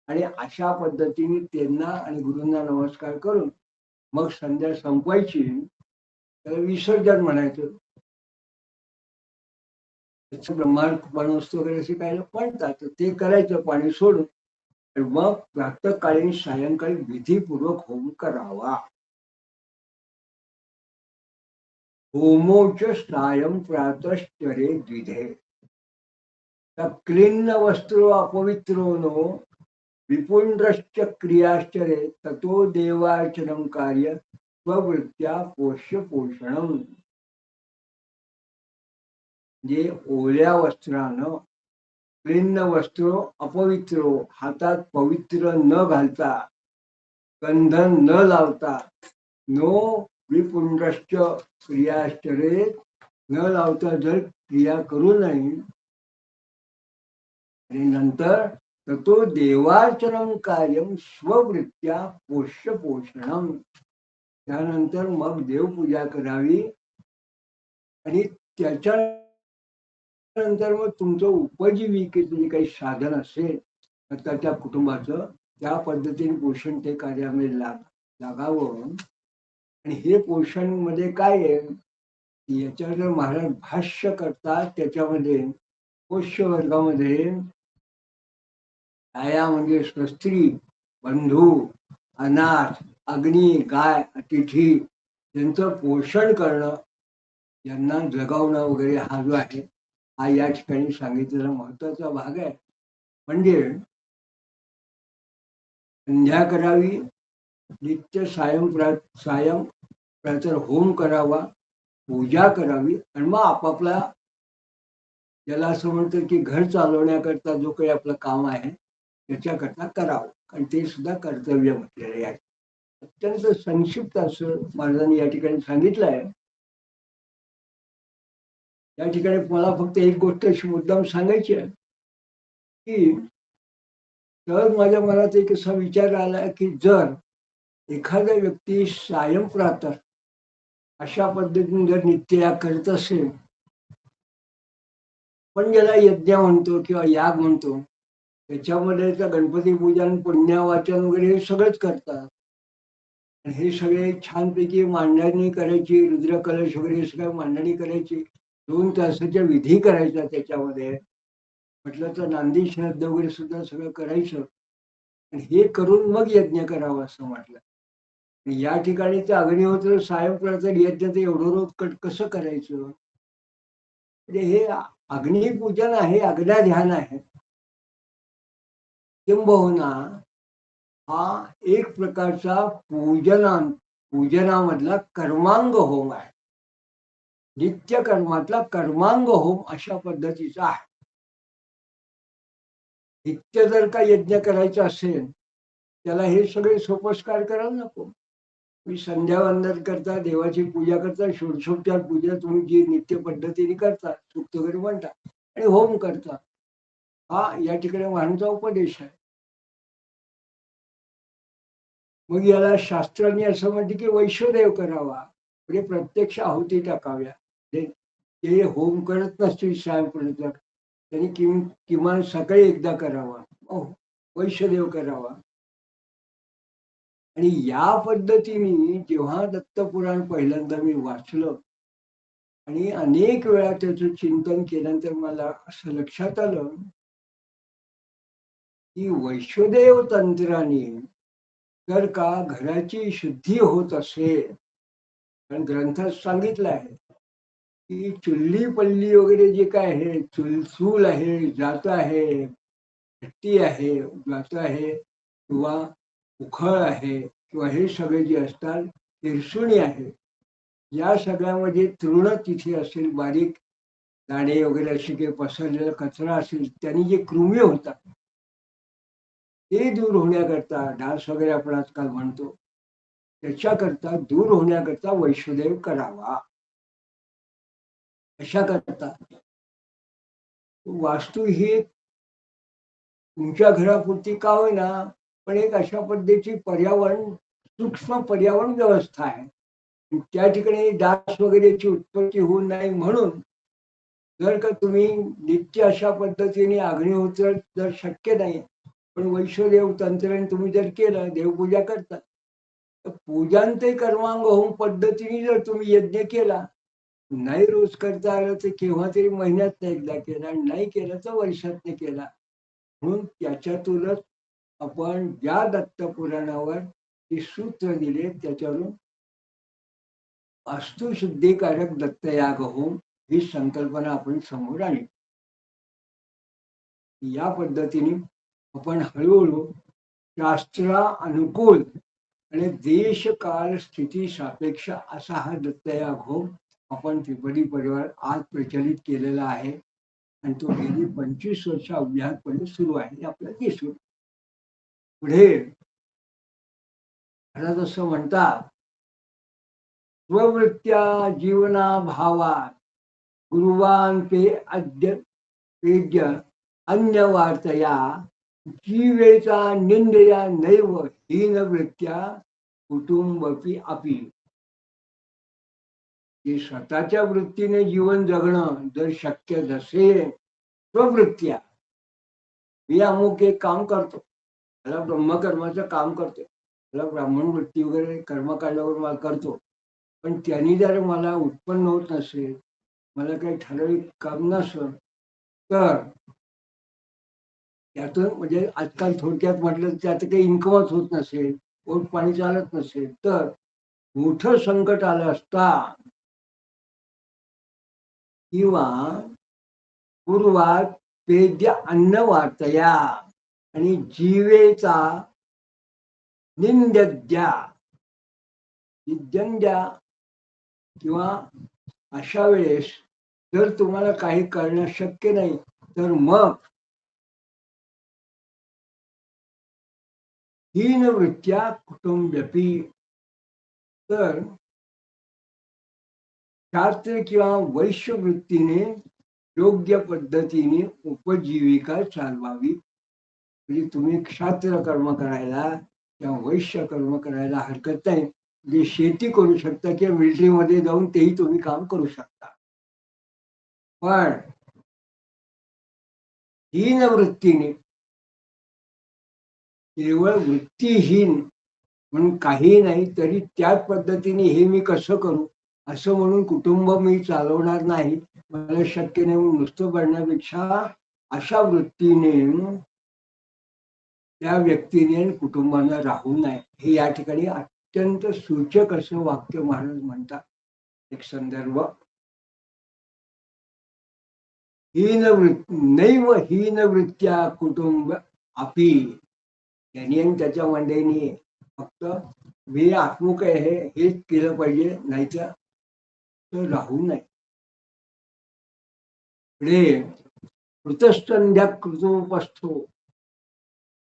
आणि अशा पद्धतीने त्यांना आणि गुरूंना नमस्कार करून मग संध्या संपवायची, त्याला विसर्जन म्हणायचं. त्याचं ब्रह्मार्पण वगैरे असे काही म्हणतात, ते करायचं पाणी सोडून. आणि मग प्रातःकाळी सायंकाळी विधीपूर्वक होम करावा. होमोच सायं प्रातश्चरे द्विधे. क्लिन्न वस्त्रो अपवित्रो नो विपुंड्रश्च क्रियाश्चरे ततो देवार्चनं कार्य स्ववृत्त्या पोष्य पोषणम. जे ओल्या वस्त्रानं, क्लिन्न वस्त्रो अपवित्रो, हातात पवित्र न घालता, गंधन न लावता, नो विपुंड्रश्च क्रियाश्चरे, न लावता जर क्रिया करू नये, आणि नंतर ततो देवार्चनं कार्यम स्ववृत्त्या पोष्य पोषणम. त्यानंतर मग देवपूजा करावी आणि त्याच्यानंतर मग तुमचं उपजीविकेचं जे काही साधन असेल तर त्या कुटुंबाचं त्या पद्धतीने पोषण ते कार्यामध्ये लागावं. आणि हे पोषण मध्ये काय आहे, याच्यावर महाराज भाष्य करतात. त्याच्यामध्ये पोष्य वर्गामध्ये आया म्हणजे स्त्री, बंधू, अनाथ, अग्नी, गाय, अतिथी यांचं पोषण करणं, यांना जगवणं वगैरे हा जो आहे हा या ठिकाणी सांगितलेला महत्वाचा भाग आहे. म्हणजे संध्या करावी, नित्य सायं प्रातः होम करावा, पूजा करावी, आणि मग आपापला ज्याला असं म्हणतं की घर चालवण्याकरता जो काही आपलं काम आहे त्याच्याकरता करावं. आणि ते सुद्धा कर्तव्य म्हटलेलं आहे. अत्यंत संक्षिप्त असं महाराजांनी या ठिकाणी सांगितलं आहे. या ठिकाणी मला फक्त एक गोष्ट अशी मुद्दाम सांगायची आहे की तर माझ्या मनात एक असा विचार आला की जर एखादा व्यक्ती सायं प्रातः अशा पद्धतीने जर नित्य करत असेल, पण ज्याला यज्ञ म्हणतो किंवा याग म्हणतो, त्याच्यामध्ये तर गणपती पूजन, पुण्यवाचन वगैरे हे सगळंच करतात. हे सगळे छानपैकी मांडणी करायची, रुद्रकलश वगैरे सगळं मांडणी करायची, 2 तासाच्या विधी करायच्या त्याच्यामध्ये. म्हटलं तर नांदी श्राद्ध वगैरे सुद्धा सगळं करायचं. आणि हे करून मग यज्ञ करावा असं म्हटलं. या ठिकाणी ते अग्निहोत्र सायंकाळचं यज्ञ ते एवढं रोज कसं करायचं. म्हणजे हे अग्निपूजन आहे, अग्न्याध्यान आहे. किंबहुना हा एक प्रकारचा पूजनामधला कर्मांग होम आहे. नित्य कर्मातला कर्मांग होम अशा पद्धतीचा आहे. नित्य जर का यज्ञ करायचा असेल त्याला हे सगळे सोपस्कार करायला नको. तुम्ही संध्यावंदन करता, देवाची पूजा करता, षोडशोपचार पूजा तुम्ही जी नित्य पद्धतीने करता, सूक्त वगैरे म्हणता आणि होम करता, हा या ठिकाणी महाराजांचा उपदेश आहे. मग याला शास्त्रांनी असं म्हणते की वैश्वदेव करावा, म्हणजे प्रत्यक्ष आहुती टाकाव्या. ते होम करत नसतील सायंपर्यंत, त्यांनी किमान सकाळी एकदा करावा, वैश्वदेव करावा. आणि या पद्धतीने जेव्हा दत्तपुराण पहिल्यांदा मी वाचलं आणि अनेक वेळा त्याचं चिंतन केल्यानंतर मला असं लक्षात आलं की वैश्वदेव तंत्राने जर का घराची शुद्धी होत असेल, कारण ग्रंथात सांगितलं आहे की चुल्ली पल्ली वगैरे जे काय आहे, चूल आहे, जात आहे, भट्टी आहे, जात आहे किंवा उखळ आहे किंवा हे सगळे जे असतात, तिरसुणी आहे, या सगळ्यामध्ये तृण तिथे असेल, बारीक दाणे वगैरे असे काही पसरलेला कचरा असेल, त्यांनी जे कृमी होतात ते दूर होण्याकरता, डास वगैरे आपण आजकाल म्हणतो, त्याच्याकरता दूर होण्याकरता वैश्वदेव करावा. अशा करता वास्तू ही तुमच्या घरापुरती का होईना, पण एक अशा पद्धतीची सूक्ष्म पर्यावरण व्यवस्था आहे. त्या ठिकाणी डास वगैरेची उत्पत्ती होऊ नये म्हणून जर का तुम्ही नित्य अशा पद्धतीने अग्निहोत्र जर शक्य नाही, पण वैश्वदेव तंत्राने तुम्ही जर केलं, देवपूजा करता, तर पूजांते कर्मांग होम पद्धतीने जर तुम्ही यज्ञ केला, नाही रोज करता आलं तर केव्हा तरी महिन्यात एकदा केला, नाही केलं तर वर्षात केला. म्हणून त्याच्यातूनच आपण ज्या दत्तपुराणावर हे सूत्र दिले त्याच्यावरून वास्तुशुद्धीकारक दत्तयाग होम ही संकल्पना आपण समोर आली. या पद्धतीने आपण हळूहळू शास्त्रा अनुकूल आणि देश काळ स्थिती सापेक्ष असा हा दत्तयाग होम आपण त्रिपदी परिवार आज प्रचलित केलेला आहे आणि तो गेली 25 वर्ष अभ्यासपणे सुरू आहे, हे आपल्याला दिसून. पुढे महाराज असं म्हणतात, स्ववृत्त्या जीवना भावात गुरुवान पे अद्य पेद्य अन्य वार्तया जीवेचा निंदया नैव हीन वृत्त्या कुटुंबपी अपी. की स्वतःच्या वृत्तीने जीवन जगणं जर शक्य नसेल, स्ववृत्त्या, मी अमुक एक काम करतो, मला ब्रह्मकर्माचं काम करतो, मला ब्राह्मण वृत्ती वगैरे कर्मकांडावर मला करतो, पण त्यांनी जर मला उत्पन्न होत नसेल, मला काही ठराविक काम नसेल, तर त्यातून म्हणजे आजकाल थोडक्यात म्हटलं त्यात काही इन्कमच होत नसेल, पोट पाणी चालत नसेल, तर मोठं संकट आलं असता किंवा पूर्वात पेद्य अन्न वार्तया आणि जीवेचा निंद्या विद्यंद्या किंवा अशा वेळेस जर तुम्हाला काही करणं शक्य नाही, तर मग हीन वृत्त्या कुटुंबपी, तर शास्त्र किंवा वैश्य वृत्तीने योग्य पद्धतीने उपजीविका चालवावी. म्हणजे तुम्ही क्षात्र कर्म करायला किंवा वैश्य कर्म करायला हरकत नाही, म्हणजे शेती करू शकता किंवा मिलिटरीमध्ये जाऊन तेही तुम्ही काम करू शकता. पण हीन वृत्तीने, केवळ वृत्तीहीन म्हणून काही नाही, तरी त्याच पद्धतीने हे मी कसं करू असं म्हणून कुटुंब मी चालवणार नाही, मला शक्य नाही म्हणून नुसतं पडण्यापेक्षा अशा वृत्तीने त्या व्यक्तीने कुटुंबाला राहू नये. हे या ठिकाणी अत्यंत सूचक असं वाक्य महाराज म्हणतात. एक संदर्भ, नैव हीन वृत्त्या कुटुंब अपि, त्यांनी आणि त्याच्या मंडळींनी फक्त मी आत्मुक आहे हेच केलं पाहिजे, नाहीतर तर राहू नये. पुढे कृतस्तंध्या कृतोपस्थो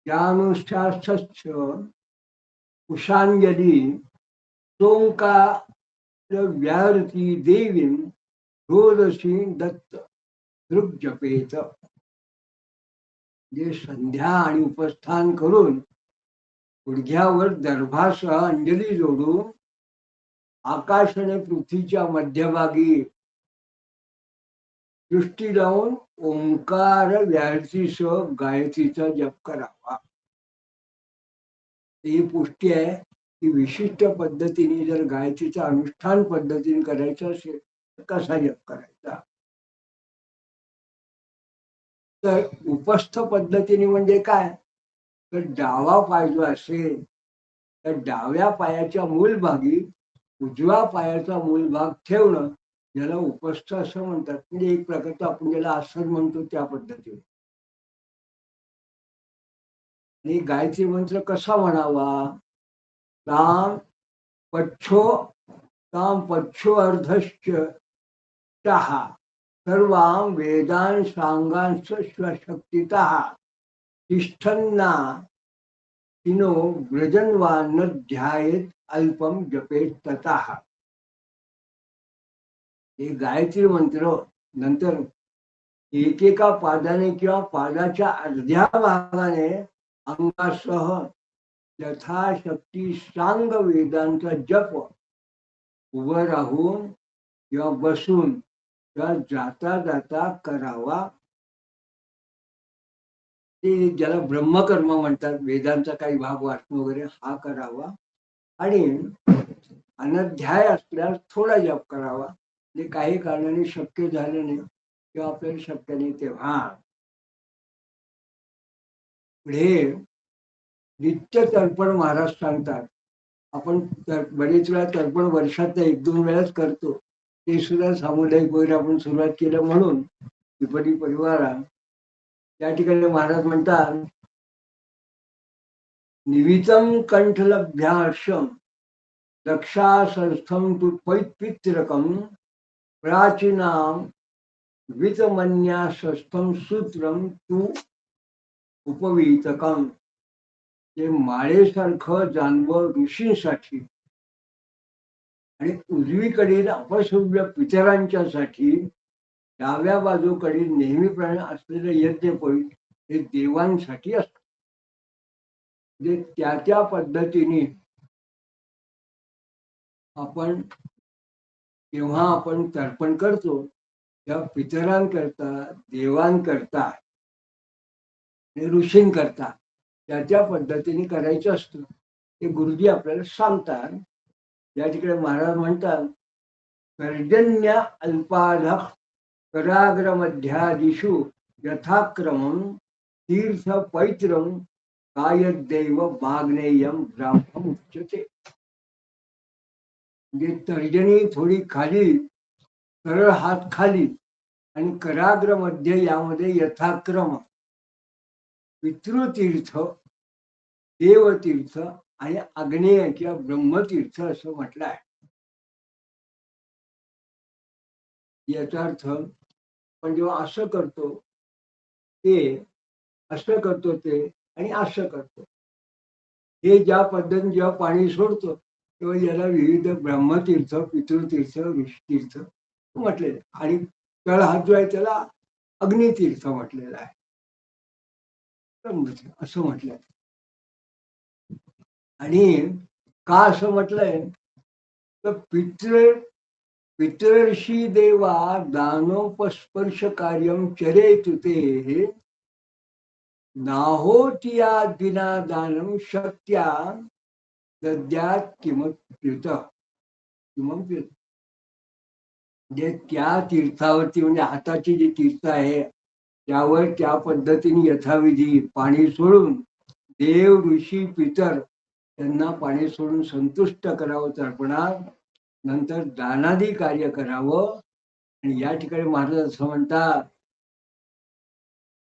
ज्ञानुष्ठाश्च कुशांजली सोंकार व्याहृती देवीं षोडशी दत्त दृग जपेत. जे संध्या आणि उपस्थान करून गुडघ्यावर दर्भासह अंजली जोडून आकाश आणि पृथ्वीच्या मध्यभागी दृष्टी लावून ओंकार व्याहृतीसह गायत्रीचा जप करावा. ही पुष्टी आहे की विशिष्ट पद्धतीने जर गायत्रीचं अनुष्ठान पद्धतीने करायचं असेल तर कसा जप करायचा. तर उपस्थ पद्धतीने म्हणजे काय, तर डावा पाय जो असेल तर डाव्या पायाच्या मूल भागी उजव्या पायाचा मूल भाग ठेवणं ज्याला उपस्थ असं म्हणतात. म्हणजे एक प्रकारचं आपण ज्याला आसन म्हणतो त्या पद्धतीने. आणि गायत्री मंत्र कसा म्हणावा, ताम पच्छो ताम पच्छो अर्धश्च टहा सर्वां वेदान सांगांश स्वशक्तितः तिष्ठन्ना तिनो व्रजन्वान ध्यायेत अल्पम जपेत ततः. हे गायत्री मंत्र नंतर एकेका पादाने किंवा पादाच्या अर्ध्या भागाने अंगासह यथाशक्ती सांग वेदांचा जप उभं राहून किंवा बसून किंवा जाता जाता करावा. ते ज्याला ब्रह्मकर्म म्हणतात, वेदांचा काही भाग वाचणं वगैरे हा करावा. आणि अनध्याय असल्यास थोडा जप करावा. जे काही कारणाने शक्य झालं नाही किंवा आपल्याला शक्य नाही तेव्हा. पुढे नित्य तर्पण महाराज सांगतात. आपण बरेच वेळा तर्पण वर्षात 1-2 वेळाच करतो, ते सुद्धा सामुदायिक वगैरे आपण सुरुवात केलं म्हणून विपरी परिवारा त्या ठिकाणी महाराज म्हणतात, निवितम कंठलभ्याशम रक्षासंस्थम तु पित्रकम प्राचीनाम वितमन्यासस्थम सूत्रम तू उपवीतकम. ते माळेसारखं जानवं ऋषींसाठी आणि उजवीकडील अपशुभ्य पितरांच्या साठी डाव्या बाजूकडील नेहमीप्रमाणे असलेलं यज्ञपीठ हे देवांसाठी असतं. म्हणजे त्या त्या पद्धतीने आपण जेव्हा आपण तर्पण करतो त्या पितरांकरता, देवांकरता, ऋषींकरता त्या त्या पद्धतीने करायचं असतं. ते गुरुजी आपल्याला सांगतात. या ठिकाणी महाराज म्हणतात, पर्जन्य अल्पालख कराग्रमध्यादिषु यथाक्रमं तीर्थ पैत्रं कायदेव वाग्नेयं ब्राह्मण उच्यते. म्हणजे तर्जनी थोडी खाली, सरळ हात खाली आणि कराग्र मध्ये यामध्ये यथाक्रम पितृतीर्थ, देवतीर्थ आणि आग्नेय किंवा ब्रह्मतीर्थ असं म्हटलं आहे. याचा अर्थ पण जेव्हा असं करतो ते, असं करतो ते आणि असं करतो, हे ज्या पद्धतीने जेव्हा पाणी सोडतो तेव्हा याला विविध ब्रह्मतीर्थ, पितृतीर्थ, ऋषतीर्थ म्हटलेलं आहे. आणि तळ हात जो आहे त्याला अग्नितीर्थ म्हटलेला आहे, असं म्हटलंय. आणि का असं म्हटलंय तर पितृषी देवा दानोपस्पर्श कार्यम चरेतु ते नाहोतिया विना दानम शक्त्या दद्यात किमप्युत. म्हणजे त्या तीर्थावरती, म्हणजे हाताची जी तीर्थ आहे त्यावर त्या पद्धतीने यथाविधी पाणी सोडून देव, ऋषी, पितर त्यांना पाणी सोडून संतुष्ट करावं तर्पणात. नंतर दानादी कार्य करावं. आणि या ठिकाणी महाराज असं म्हणतात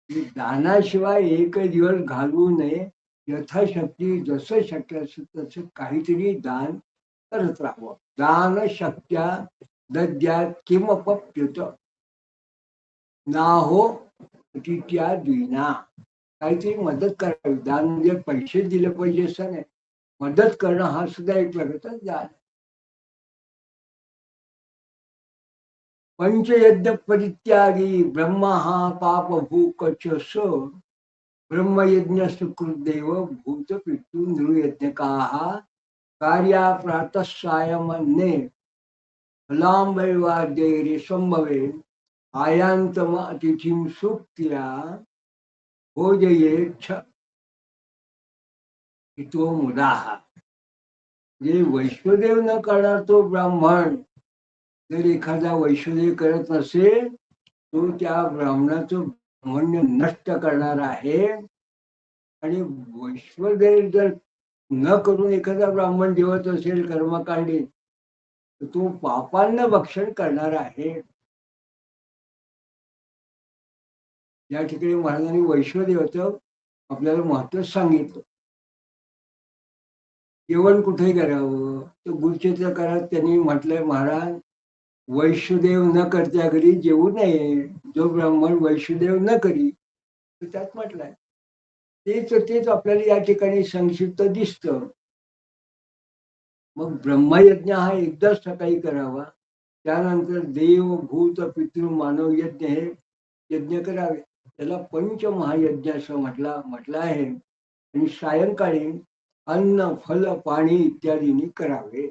की दानाशिवाय एक दिवस घालवू नये यथाशक्ती जसं शक्य असेल तसं काहीतरी दान करत राहावं. दान शक्त्या दद्यात किमप्युत नाहो तित्या द्विना. काहीतरी मदत करावी. दान म्हणजे पैसे दिले पाहिजे असं नाही, मदत करणं हा सुद्धा एक प्रकारचा दान. पंचयज्ञ परित्यागी ब्रह्मा हा पाप भूकच ब्रह्मयज्ञ सुकृदेव भूत पितृ नृयज्ञकाः कार्या प्रातः सायमन्ये फलांबैवाद्यैरे संभवे आयांतम अतिथिं सुक्त्या भोजयेच्छ हितो मुदाः. जे वैश्वदेव न करणार तो ब्राह्मण जर एखादा वैश्वदेव करत नसेल, तो त्या ब्राह्मणाचं ब्राह्मण्य नष्ट करणार आहे. आणि वैश्वदेव जर न करून एखादा ब्राह्मण जेवत असेल कर्मकांडी, तर तो पापांना भक्षण करणार आहे. या ठिकाणी महाराजांनी वैश्वदेवाचं आपल्याला महत्व सांगितलं. जेवण कुठे करावं, तर गुरुचरित्र काळात त्यांनी म्हटलंय, महाराज वैश्वदेव न करत्या घरी जेवू नये. जो ब्राह्मण वैश्वदेव न करी, तर त्यात म्हटलंय. तेच आपल्याला या ठिकाणी संक्षिप्त दिसतं. मग ब्रह्मयज्ञ हा एकदाच सकाळी करावा. त्यानंतर देव भूत पितृ मानव यज्ञ हे यज्ञ करावे. त्याला पंचमहायज्ञ असं म्हटलं आहे. आणि सायंकाळी अन्न फल पाणी इत्यादींनी करावे.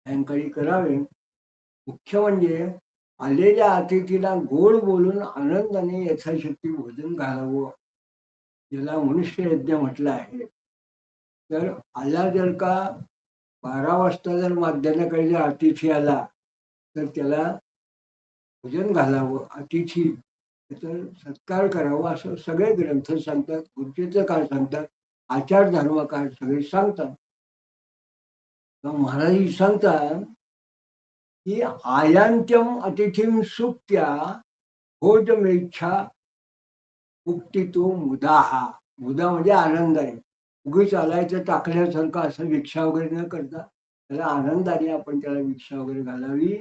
सायंकाळी करावे. मुख्य म्हणजे आलेल्या अतिथीला गोड बोलून आनंदाने यथाशक्ती भोजन घालावं. याला मनुष्य यज्ञ म्हटलं आहे. तर आला जर का 12 वाजता जर माध्यान्हकाळी जर अतिथी आला, तर त्याला भोजन घालावं. अतिथी त्याचा सत्कार करावा असं सगळे ग्रंथ सांगतात, गुरुचरित्र काळ सांगतात, आचार धर्मकार सगळे सांगतात. महाराज सांगतात की आयांत्यम अतिथीं सुक्त्या भोजमेच्छा उक्ती तो मुदाहा. मुदा म्हणजे आनंद आहे. उगीच आलायचं टाकल्यासारखं असं भिक्षा वगैरे न करता त्याला आनंदाने आपण त्याला भिक्षा वगैरे घालावी.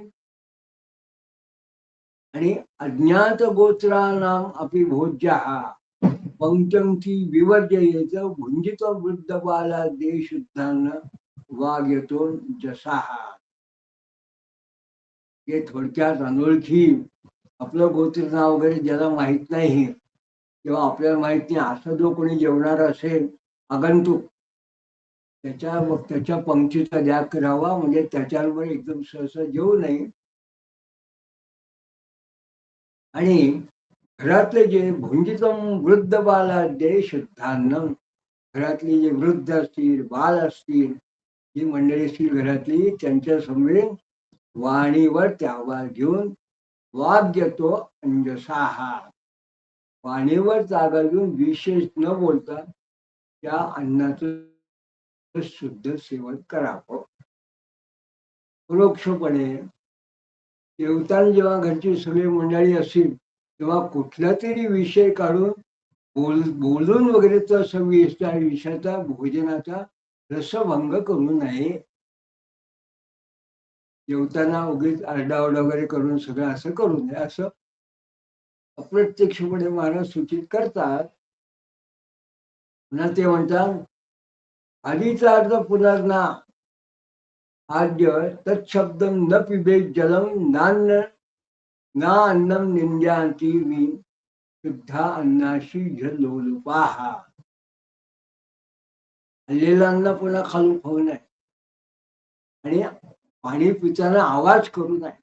आणि अज्ञात गोत्राणाम अपि भोज्याः पंक्ती विवर्जयेत भुंजित वृद्ध बाला देशुद्धान वाघ येतो जसाहा. हे थोडक्यात अनोळखी, आपलं गोत्र नाव वगैरे ज्याला माहित नाही किंवा आपल्याला माहित नाही असं जो कोणी जेवणार असेल आगंतुक, त्याच्या पंक्तीचा त्याग करावा. म्हणजे त्याच्यावर एकदम सहसा जेवू नये. आणि घरातले जे भुंजितम वृद्ध बाला देशुद्धान्न, घरातली जे वृद्ध असतील, बाल असतील, जी मंडळी असतील घरातली, त्यांच्या समोर वाणीवर त्यावा घेऊन वाघ येतो अंजसाहा. वाणीवर जागा घेऊन विशेष न बोलता त्या अन्नाचं शुद्ध सेवन करावं. परोक्षपणे जेवताना जेव्हा घरची सगळी मंडळी असतील, तेव्हा कुठला तरी विषय काढून बोलून वगैरे तो विषयाचा भोजनाचा रसभंग करू नये. जेवताना उगीच आरडाओरडा वगैरे करून सगळं असं करू नये, असं अप्रत्यक्षपणे महाराज सूचित करतात. पुन्हा ते म्हणतात आधीचा अर्थ पुनर्ना आद्य तत्शब्द न पिबेत जलम नान्न ना अन्नम निंद्यांती मी शुद्धा अन्नाशी लोलुपाहा. हल्लेलं अन्न पुन्हा खालून खाऊ नये आणि पाणी पिताना आवाज करू नये.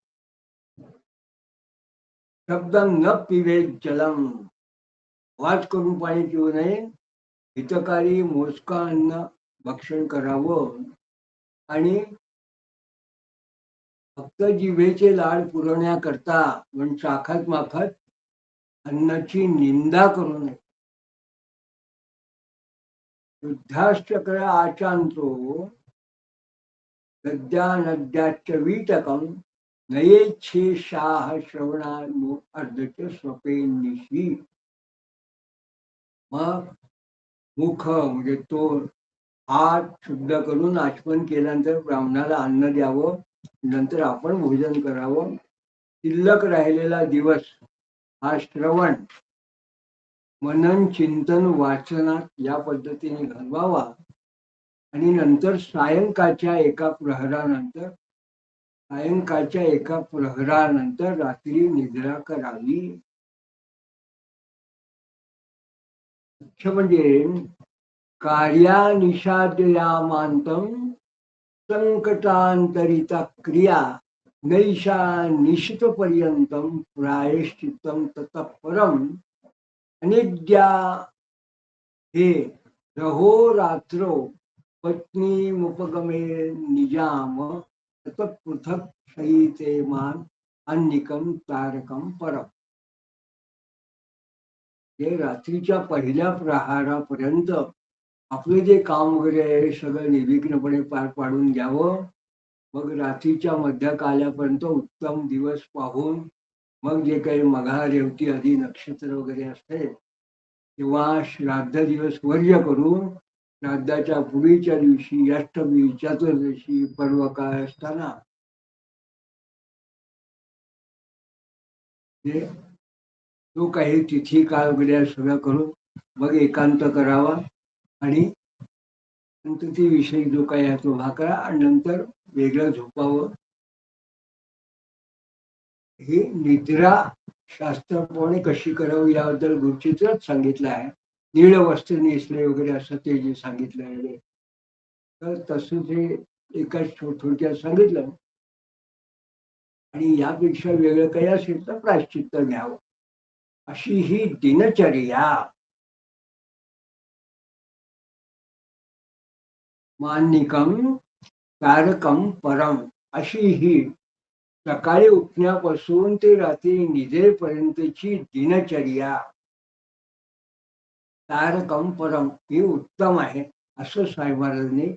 शब्द न पिबेत जलम, आवाज करून पाणी पिऊ नये. हितकारी मोजका अन्न भक्षण करावं. आणि फक्त जिभेचे लाड पुरवण्याकरता पण चाखत माखत अन्नाची निंदा करू नये. शुद्धाश्चक्र आचांतो सद्या नद्याच वीटकम नयेच्छे शाह श्रवणानु अर्धच स्वपेनिशी. मग मुख म्हणजे तोंड, हात शुद्ध करून आचमन केल्यानंतर ब्राह्मणाला अन्न द्यावं, नंतर आपण भोजन करावं. शिल्लक राहिलेला दिवस हा श्रवण, मनन, चिंतन, वाचनात या पद्धतीने घालवावा आणि नंतर सायंकाळच्या एका प्रहरानंतर रात्री निद्रा करावी. मुख्य म्हणजे कार्यानिषाद्यामांतं संकटांतरिता क्रिया नैषा निशित पर्यंतम प्रायश्चित्तम ततः परम अनिद्या हे रहो रात्रो पत्नी मुपगमे निजाम तत पृथक शयिते मान अन्निकम तारकम परम. हे रात्रीच्या पहिल्या प्रहारापर्यंत आपले जे काम वगैरे आहे सगळं निर्विघ्नपणे पार पाडून घ्यावं. मग रात्रीच्या मध्यकाल्यापर्यंत उत्तम दिवस पाहून मग जे काही मघा, रेवती आदी नक्षत्र वगैरे असते तेव्हा श्राद्ध दिवस वर्ज्य करून श्राद्धाच्या पूर्वीच्या दिवशी, अष्टमी, चतुर्दशी, पर्व काळ असताना तो काही तिथी काळ वगैरे सगळं करून मग एकांत करावा आणि संतती विषयी जो काही आहे तो करा आणि नंतर वेगळं झोपावं. ही निद्रा शास्त्रप्रमाणे कशी करावी याबद्दल गुरुचरित्रात सांगितलं आहे. निळ वस्त्र नेसले वगैरे असं ते जे सांगितलं आहे तर तसं ते एका थोडक्यात सांगितलं. आणि यापेक्षा वेगळं काही असेल तर प्रायश्चित्त घ्यावं. अशी ही दिनचर्या मान्निकम तारकम परम अशी ही सकाळी उठण्यापासून ते रात्री निद्रेपर्यंतची दिनचर्या तारकम परम ही उत्तम आहे असं साई महाराजांनी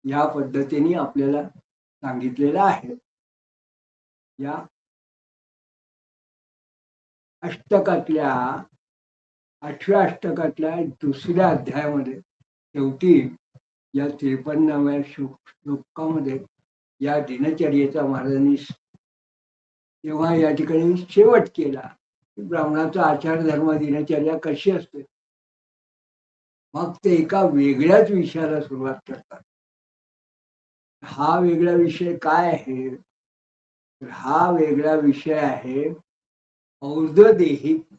या पद्धतीने आपल्याला सांगितलेलं आहे. या अष्टकातल्या 8व्या अष्टकातल्या दुसऱ्या अध्यायामध्ये शेवटी या 53व्या श्लोकामध्ये या दिनचर्येचा महाराजांनी तेव्हा या ठिकाणी शेवट केला. ब्राह्मणाचा आचार धर्म दिनचर्या कशी असते मग ते एका वेगळ्याच विषयाला सुरुवात करतात. हा वेगळा विषय काय आहे तर हा वेगळा विषय आहे और्धदेहिक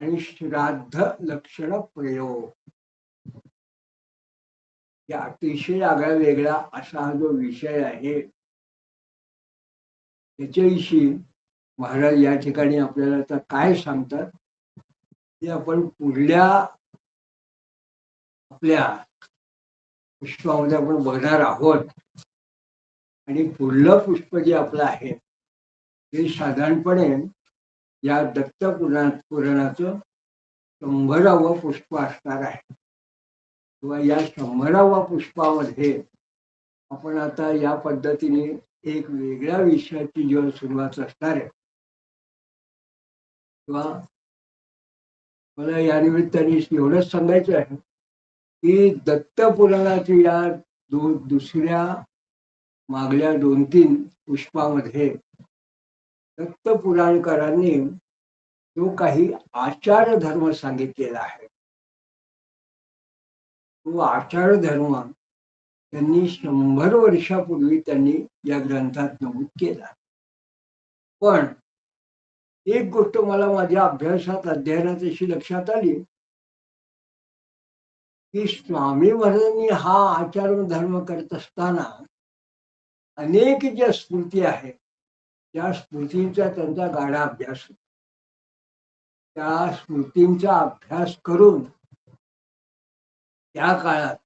आणि श्राद्ध लक्षण प्रयोग. या अतिशय आगळा वेगळा असा हा जो विषय आहे त्याच्याविषयी महाराज या ठिकाणी आपल्याला आता काय सांगतात ते आपण पुढल्या आपल्या पुष्पामध्ये आपण बघणार आहोत. आणि पुढलं पुष्प जे आपलं आहे ते साधारणपणे या दत्त पुराणाचं 100व पुष्प असणार आहे. किंवा या 100वा पुष्पामध्ये आपण आता या पद्धतीने एक वेगळ्या विषयाची जेव्हा सुरुवात असणार आहे किंवा मला या निमित्ताने एवढंच सांगायचं आहे की दत्त पुराणाच्या या दुसऱ्या मागल्या 2-3 पुष्पामध्ये दत्त पुराणकारांनी जो काही आचार धर्म सांगितलेला आहे तो आचार धर्म त्यांनी 100 वर्षापूर्वी त्यांनी या ग्रंथात नमूद केला. पण एक गोष्ट मला माझ्या अभ्यासात अध्ययनात अशी लक्षात आली की स्वामी महाराजांनी हा आचार धर्म करत असताना अनेक ज्या स्मृती आहेत त्या स्मृतींचा त्यांचा गाढा अभ्यास होता. त्या स्मृतींचा अभ्यास करून त्या काळात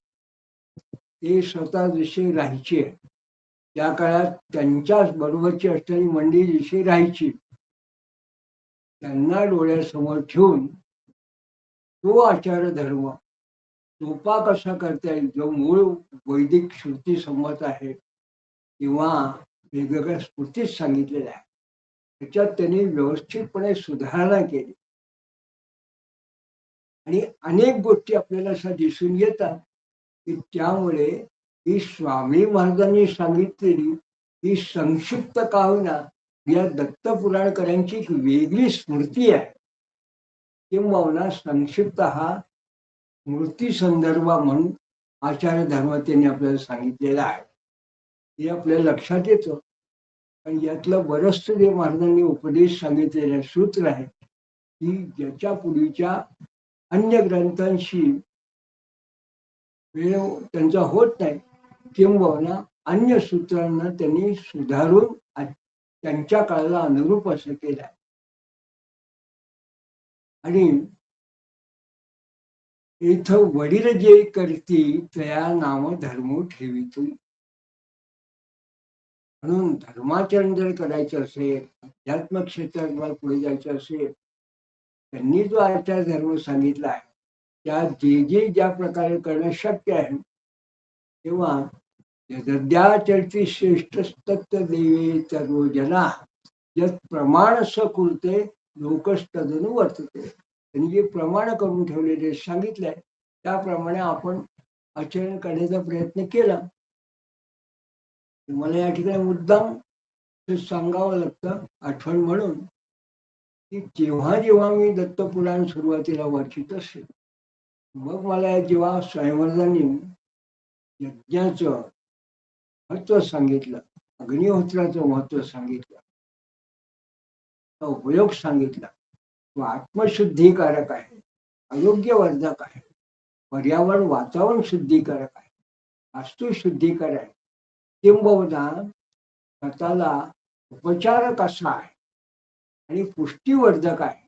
ते स्वतः जसे राहायचे त्या काळात त्यांच्याच बरोबरची असणारी मंडळी जशी राहायची त्यांना डोळ्यासमोर ठेवून तो आचार धर्म सोपा कसा करता येईल जो मूळ वैदिक श्रुती संमत आहे किंवा वेगवेगळ्या स्मृतीत सांगितलेल्या आहे त्याच्यात त्यांनी व्यवस्थितपणे सुधारणा केली. आणि अनेक गोष्टी आपल्याला अशा दिसून येतात की त्यामुळे ही स्वामी महाराजांनी सांगितलेली ही संक्षिप्त का होईना या दत्त पुराणकरांची एक वेगळी स्मृती आहे. किंबहुना संक्षिप्त हा स्मृती संदर्भ म्हणून आचार्य धर्म त्यांनी आपल्याला सांगितलेला आहे. हे आपल्याला लक्षात येतं. आणि यातलं बरंचसं जे महाराजांनी उपदेश सांगितलेलं सूत्र आहे की ज्याच्या पूर्वीच्या अन्य ग्रंथांशी वेळ त्यांचा होत नाही, किंबहुना अन्य सूत्रांना त्यांनी सुधारून त्यांच्या काळाला अनुरूप असं केलं आहे. आणि इथं वडील जे करती तया नाम धर्म ठेवितो. म्हणून धर्माचरण जर करायचं असेल, अध्यात्म क्षेत्रात पुढे जायचं असेल, त्यांनी जो आचार धर्म सांगितला आहे त्या जे जे ज्या प्रकारे करणं शक्य आहे तेव्हा यद्याचरती श्रेष्ठ तत्व देवे सर्व जना यत प्रमाण सकृते लोकस्तदनु वर्तते. त्यांनी जे प्रमाण करून ठेवलेले सांगितलंय त्याप्रमाणे आपण आचरण करण्याचा प्रयत्न केला. मला या ठिकाणी मुद्दाम हे सांगावं लागतं आठवण म्हणून की जेव्हा जेव्हा मी दत्तपुराण सुरुवातीला वाचित असेल मग मला जेव्हा स्वामीमहाराजांनी यज्ञाचं महत्व सांगितलं, अग्निहोत्राचं महत्व सांगितलं, उपयोग सांगितला, तो आत्मशुद्धीकारक आहे, आरोग्यवर्धक आहे, पर्यावरण वातावरण शुद्धीकारक आहे, वास्तू शुद्धीकर आहे, किंबहुना स्वतःला उपचारक असा आहे आणि पुष्टीवर्धक आहे.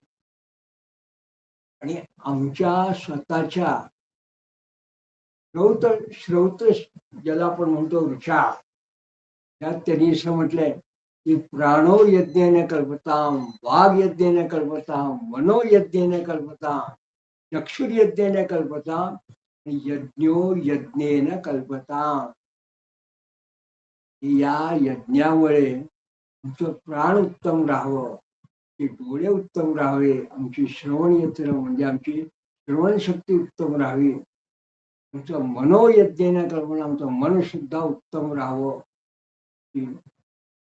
आणि आमच्या स्वतःच्या श्रौत ज्याला आपण म्हणतो विचार त्यात त्यांनी असं म्हटलंय की प्राणो यज्ञेन कल्पताम, वाघ यज्ञेन कल्पताम, मनो यज्ञेन कल्पताम, चक्षुर्यज्ञेन कल्पताम, यज्ञो यज्ञेन कल्पताम. या यज्ञामुळे आमचं प्राण उत्तम राहावं, ते डोळे उत्तम राहावे, आमची श्रवण यंत्र म्हणजे आमची श्रवण शक्ती उत्तम राहावी, आमचं मनोयज्ञेन कल्पना आमचं मन सुद्धा उत्तम राहावं,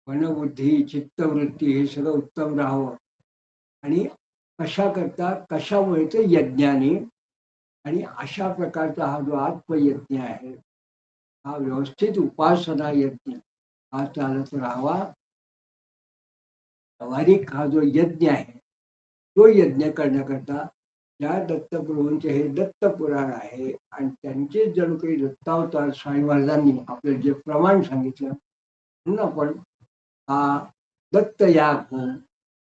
मनबुद्धी चित्तवृत्ती हे सगळं उत्तम राहावं. आणि कशा करता कशामुळे ते यज्ञाने. आणि अशा प्रकारचा हा जो आत्मयज्ञ आहे हा व्यवस्थित उपासना यज्ञ हा चालत राहावा. व्यावहारिक हा जो यज्ञ आहे तो यज्ञ करण्याकरता या दत्तप्रभूंचे हे दत्त पुराण आहे आणि त्यांचे जणू काही दत्तावतार स्वामी महाराजांनी आपल्याला जे प्रमाण सांगितलं म्हणून आपण हा दत्त याग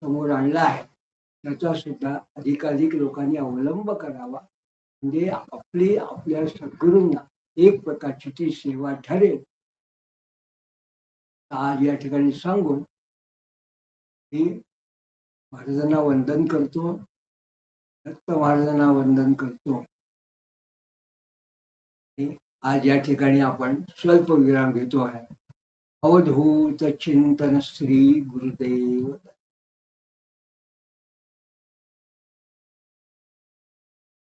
समोर आणला आहे. त्याचा सुद्धा अधिकाधिक लोकांनी अवलंब करावा म्हणजे आपली आपल्या सद्गुरूंना एक प्रकारची ती सेवा ठरेल. आज या ठिकाणी सांगून मी महाराजांना वंदन करतो, दत्त महाराजांना वंदन करतो. आज या ठिकाणी आपण स्वल्प विराम घेतो आहे. अवधूत चिंतन श्री गुरुदेव.